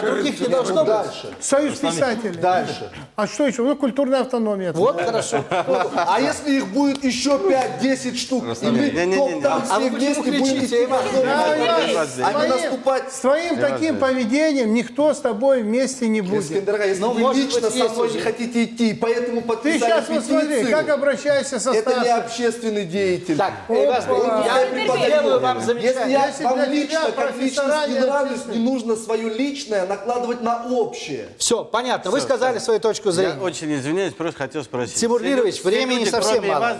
других не должно быть. Союз писателей. Дальше. А что еще? Культурная автономия. Вот хорошо. А если их будет еще 5-10 штук, и мы там все вместе будем своим таким поведением никто с тобой вместе не будет. Если вы лично со мной не хотите идти, поэтому подписали петицию. Ты сейчас посмотри, как обращаешься со Стасом. Это не общественный деятель. Так, я делаю вам замечание. Если вам лично, как личность не нравлюсь, не нужно свое личное накладывать на общее. Все, понятно. Вы сказали свою точку зрения. Я очень извиняюсь, просто хотел спросить. Тимур Лирович, времени совсем мало.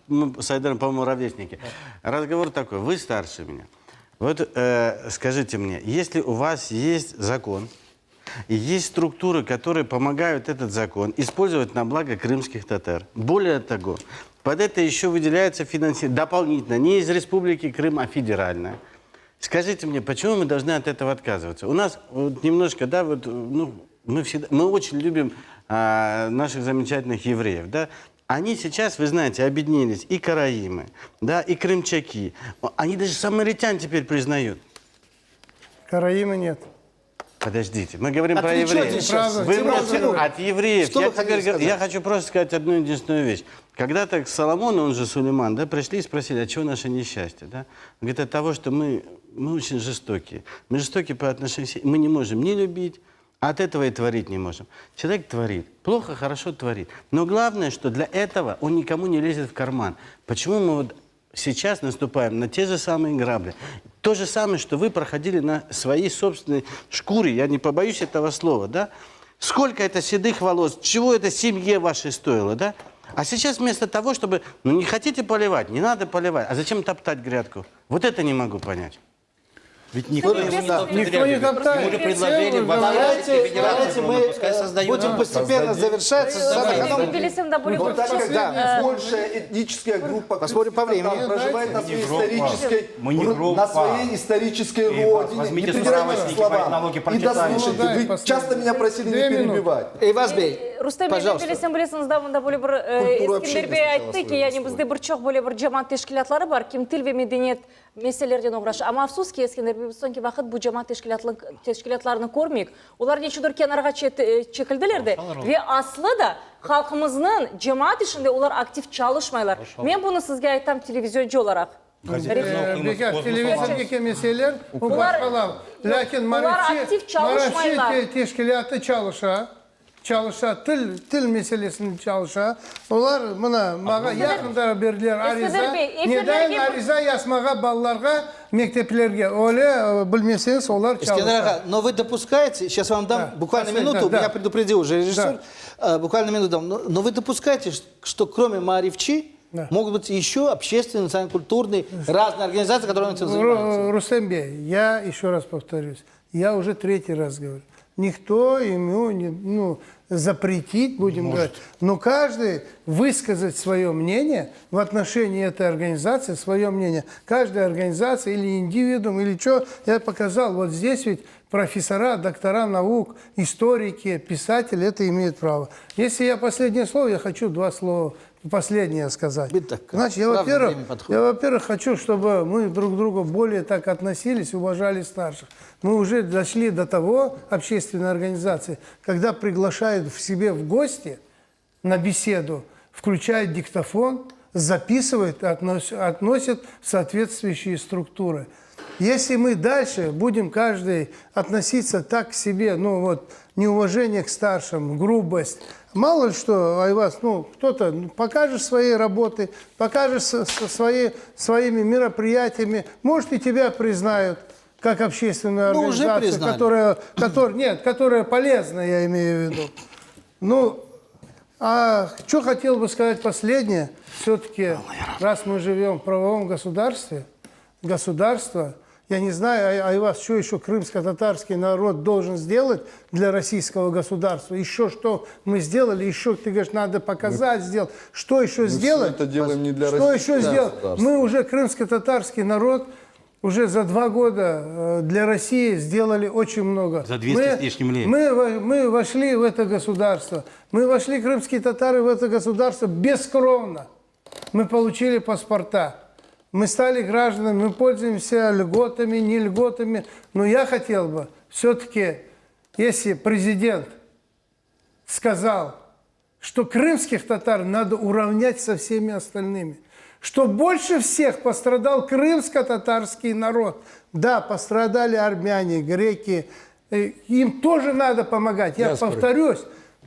Мы с Айдаром, по-моему, ровесники. Разговор такой. Вы старше меня. Вот скажите мне, если у вас есть закон, и есть структуры, которые помогают этот закон использовать на благо крымских татар. Более того, под это еще выделяется финансирование дополнительно, не из Республики Крым, а федеральное. Скажите мне, почему мы должны от этого отказываться? У нас вот немножко, да, вот, мы очень любим наших замечательных евреев, да. Они сейчас, вы знаете, объединились и караимы, да, и крымчаки. Они даже самаритян теперь признают. Караима нет. Подождите, мы говорим про евреев. От евреев. Я хочу просто сказать одну единственную вещь. Когда-то к Соломону, он же Сулейман, да, пришли и спросили, а чего наше несчастье? Да? Он говорит, от того, что мы очень жестокие. Мы жестокие по отношению к себе. Мы не можем не любить, а от этого и творить не можем. Человек творит. Плохо, хорошо творит. Но главное, что для этого он никому не лезет в карман. Почему мы вот сейчас наступаем на те же самые грабли? То же самое, что вы проходили на своей собственной шкуре, я не побоюсь этого слова, да? Сколько это седых волос, чего это семье вашей стоило, да? А сейчас вместо того, чтобы, ну не хотите поливать, не надо поливать, а зачем топтать грядку? Вот это не могу понять. Ведь никто не топтает. Мы предложили давайте мы будем постепенно завершаться. Вот так, когда большая этническая группа посмотрим по времени проживает на своей исторической родине. Возьмите справа снимать налоги, прочитайте. Вы часто меня просили не перебивать. Рустем билесем білесіңіз давында более бір Ескендербей айтты ки, яғни бізде бір чоқ более бір жамаат тешкилатлары бар, ким тил ве медениет меселерден обраш. Ама афсус ки Ескендербей соңки вақыт бұл жамаат тешкилатларını көрмейік. Олар нечедір кенарға чекілділерді. Ве аслы да халқымыздың жамаат ішінде олар актив çalışмайлар. Мен бұны сізге айтам телевизиончы olarak. Телевизордегі меселер ұбашқалау. Ләкин мараши тешкілаты çalışа, тіл meselesini çalışa. Олар мұна маға яқындары берділер ариза. Недайын ариза ясмаға балаларға, мектеплерге. Оле, білмесеңіз, олар çalışа. Но вы допускаете, сейчас вам дам буквально минуту, меня предупредил уже режиссер, буквально минуту дам, но вы допускаете, что кроме Маарифчи могут быть еще общественные, национально-культурные, разные организации, которые этим занимаются? Рустембей, я еще раз повторюсь, я уже третий раз говорю. Никто ему запретить, будем говорить, но каждый высказать свое мнение в отношении этой организации, свое мнение. Каждая организация или индивидуум, или что, я показал. Вот здесь ведь профессора, доктора наук, историки, писатели это имеют право. Если я последнее слово, я хочу два слова последнее сказать. Значит, я, во-первых, хочу, чтобы мы друг к другу более так относились, уважали старших. Мы уже дошли до того, общественной организации, когда приглашают в себе в гости на беседу, включают диктофон, записывают, относят в соответствующие структуры. Если мы дальше будем каждый относиться так к себе, ну вот, неуважение к старшим, грубость, мало ли что, Айваз, кто-то покажешь свои работы, покажешь своими мероприятиями, может, и тебя признают как общественную организацию, которая полезна, я имею в виду. Ну, а что хотел бы сказать последнее, все-таки, раз мы живем в правовом государстве, я не знаю, Айваз, что еще крымско-татарский народ должен сделать для российского государства? Еще что мы сделали? Еще, ты говоришь, надо показать, сделать. Что еще сделать? Мы это делаем не для Что еще сделать? Мы уже крымско-татарский народ уже за 2 года для России сделали очень много. За 200 с лишним лет. Мы вошли в это государство. Мы вошли, крымские татары, в это государство бескровно. Мы получили паспорта. Мы стали гражданами, мы пользуемся льготами, не льготами. Но я хотел бы все-таки, если президент сказал, что крымских татар надо уравнять со всеми остальными, что больше всех пострадал крымско-татарский народ. Да, пострадали армяне, греки, им тоже надо помогать. Я повторюсь.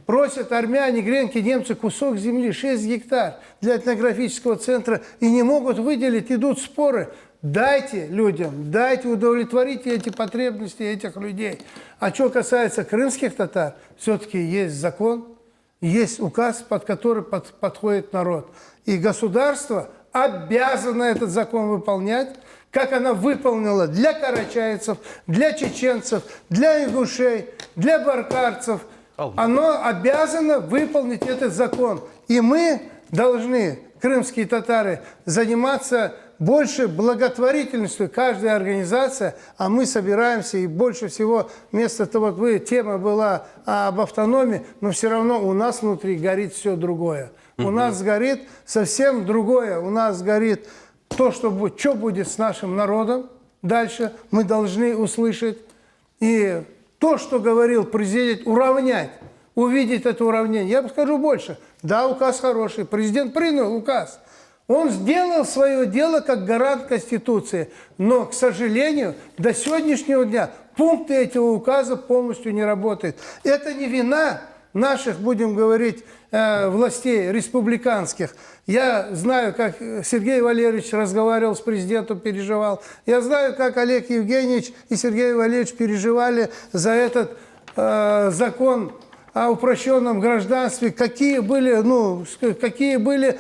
Просят армяне, греки, немцы кусок земли, 6 гектар для этнографического центра и не могут выделить, идут споры. Дайте людям, удовлетворите эти потребности этих людей. А что касается крымских татар, все-таки есть закон, есть указ, под который подходит народ. И государство обязано этот закон выполнять, как она выполнила для карачаевцев, для чеченцев, для ингушей, для баркарцев. Оно обязано выполнить этот закон. И мы должны, крымские татары, заниматься больше благотворительностью, каждая организация, а мы собираемся и больше всего, вместо того, тема была об автономии, но все равно у нас внутри горит все другое. У нас сгорит совсем другое. У нас сгорит то, что будет с нашим народом. Дальше мы должны услышать. И то, что говорил президент, уравнять, увидеть это уравнение. Я скажу больше. Да, указ хороший. Президент принял указ. Он сделал свое дело как гарант Конституции. Но, к сожалению, до сегодняшнего дня пункты этого указа полностью не работают. Это не вина наших, будем говорить, властей республиканских. Я знаю, как Сергей Валерьевич разговаривал с президентом, переживал. Я знаю, как Олег Евгеньевич и Сергей Валерьевич переживали за этот закон о упрощенном гражданстве. Какие были...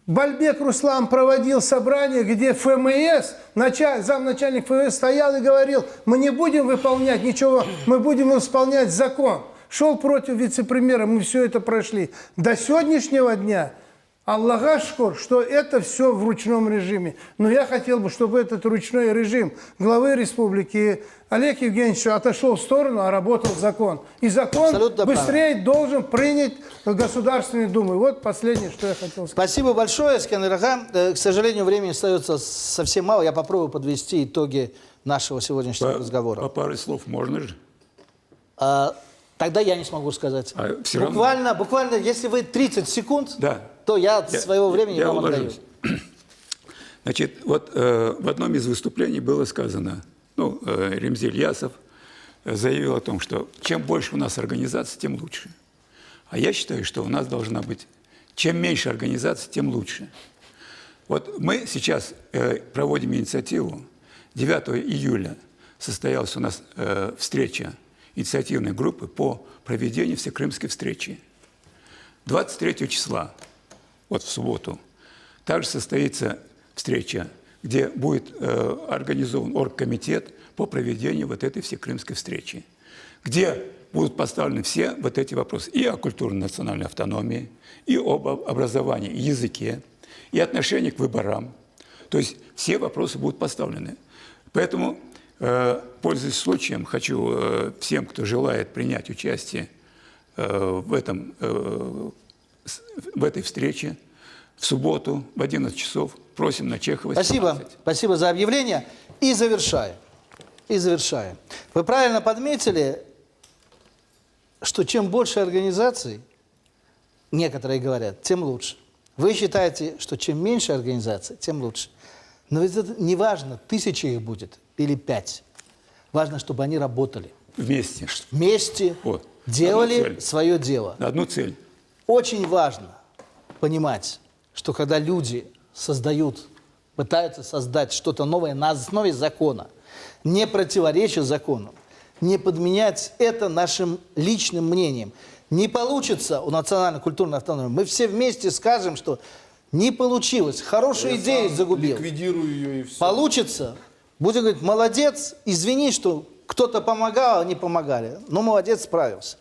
Бальбек Руслан проводил собрание, где ФМС, замначальник ФМС стоял и говорил, мы не будем выполнять ничего, мы будем исполнять закон. Шел против вице-премьера, мы все это прошли. До сегодняшнего дня, Аллаха шкур, что это все в ручном режиме. Но я хотел бы, чтобы этот ручной режим главы республики Олег Евгеньевич отошел в сторону, а работал закон. И закон абсолютно быстрее должен принять Государственной Думой. Вот последнее, что я хотел сказать. Спасибо большое, Сканер Ага. К сожалению, времени остается совсем мало. Я попробую подвести итоги нашего сегодняшнего разговора. По паре слов можно же? Тогда я не смогу сказать. Буквально, если вы 30 секунд, то я своего времени вам отдаю. Значит, вот в одном из выступлений было сказано, Ремзи Ильясов заявил о том, что чем больше у нас организаций, тем лучше. А я считаю, что у нас должна быть, чем меньше организаций, тем лучше. Вот мы сейчас проводим инициативу. 9 июля состоялась у нас встреча инициативной группы по проведению всекрымской встречи. 23 числа, вот в субботу, также состоится встреча, где будет организован оргкомитет по проведению вот этой всекрымской встречи, где будут поставлены все вот эти вопросы и о культурно-национальной автономии, и об образовании, и языке, и отношении к выборам. То есть все вопросы будут поставлены. Поэтому, пользуясь случаем, хочу всем, кто желает принять участие в этой встрече, в субботу в 11 часов просим на Чехова 17. Спасибо за объявление. И завершаем. Вы правильно подметили, что чем больше организаций, некоторые говорят, тем лучше. Вы считаете, что чем меньше организаций, тем лучше. Но ведь это не важно, 1000 их будет или 5. Важно, чтобы они работали. Вместе. Вот. Делали свое дело. На одну цель. Очень важно понимать, что когда люди пытаются создать что-то новое на основе закона, не противоречия закону, не подменять это нашим личным мнением. Не получится у национально-культурной автономии. Мы все вместе скажем, что не получилось, хорошую идею загубил. Ликвидирую ее и все. Получится, будем говорить, молодец, извини, что кто-то помогал, а не помогали. Но молодец, справился.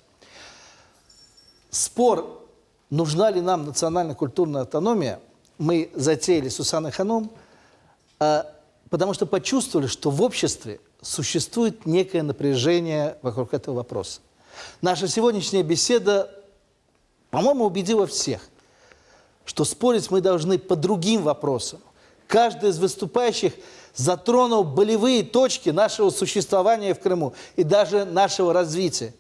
Спор, нужна ли нам национально-культурная автономия, мы затеяли с Усаной Ханум, потому что почувствовали, что в обществе существует некое напряжение вокруг этого вопроса. Наша сегодняшняя беседа, по-моему, убедила всех, что спорить мы должны по другим вопросам. Каждый из выступающих затронул болевые точки нашего существования в Крыму и даже нашего развития.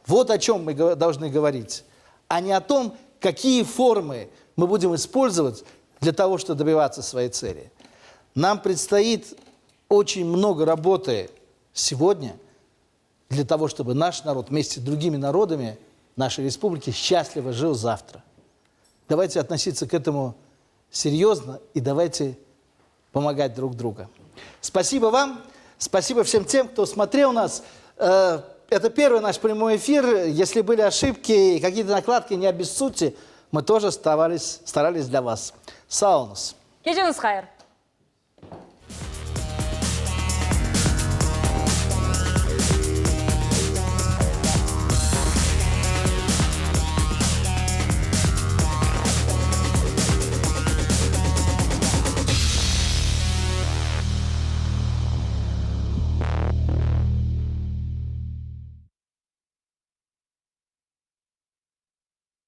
Вот о чем мы должны говорить, а не о том, какие формы мы будем использовать для того, чтобы добиваться своей цели. Нам предстоит очень много работы сегодня для того, чтобы наш народ вместе с другими народами нашей республики счастливо жил завтра. Давайте относиться к этому серьезно и давайте помогать друг другу. Спасибо вам, спасибо всем тем, кто смотрел нас. Это первый наш прямой эфир. Если были ошибки и какие-то накладки, не обессудьте. Мы тоже старались для вас. Сау нас. Кечіңіз қайыр.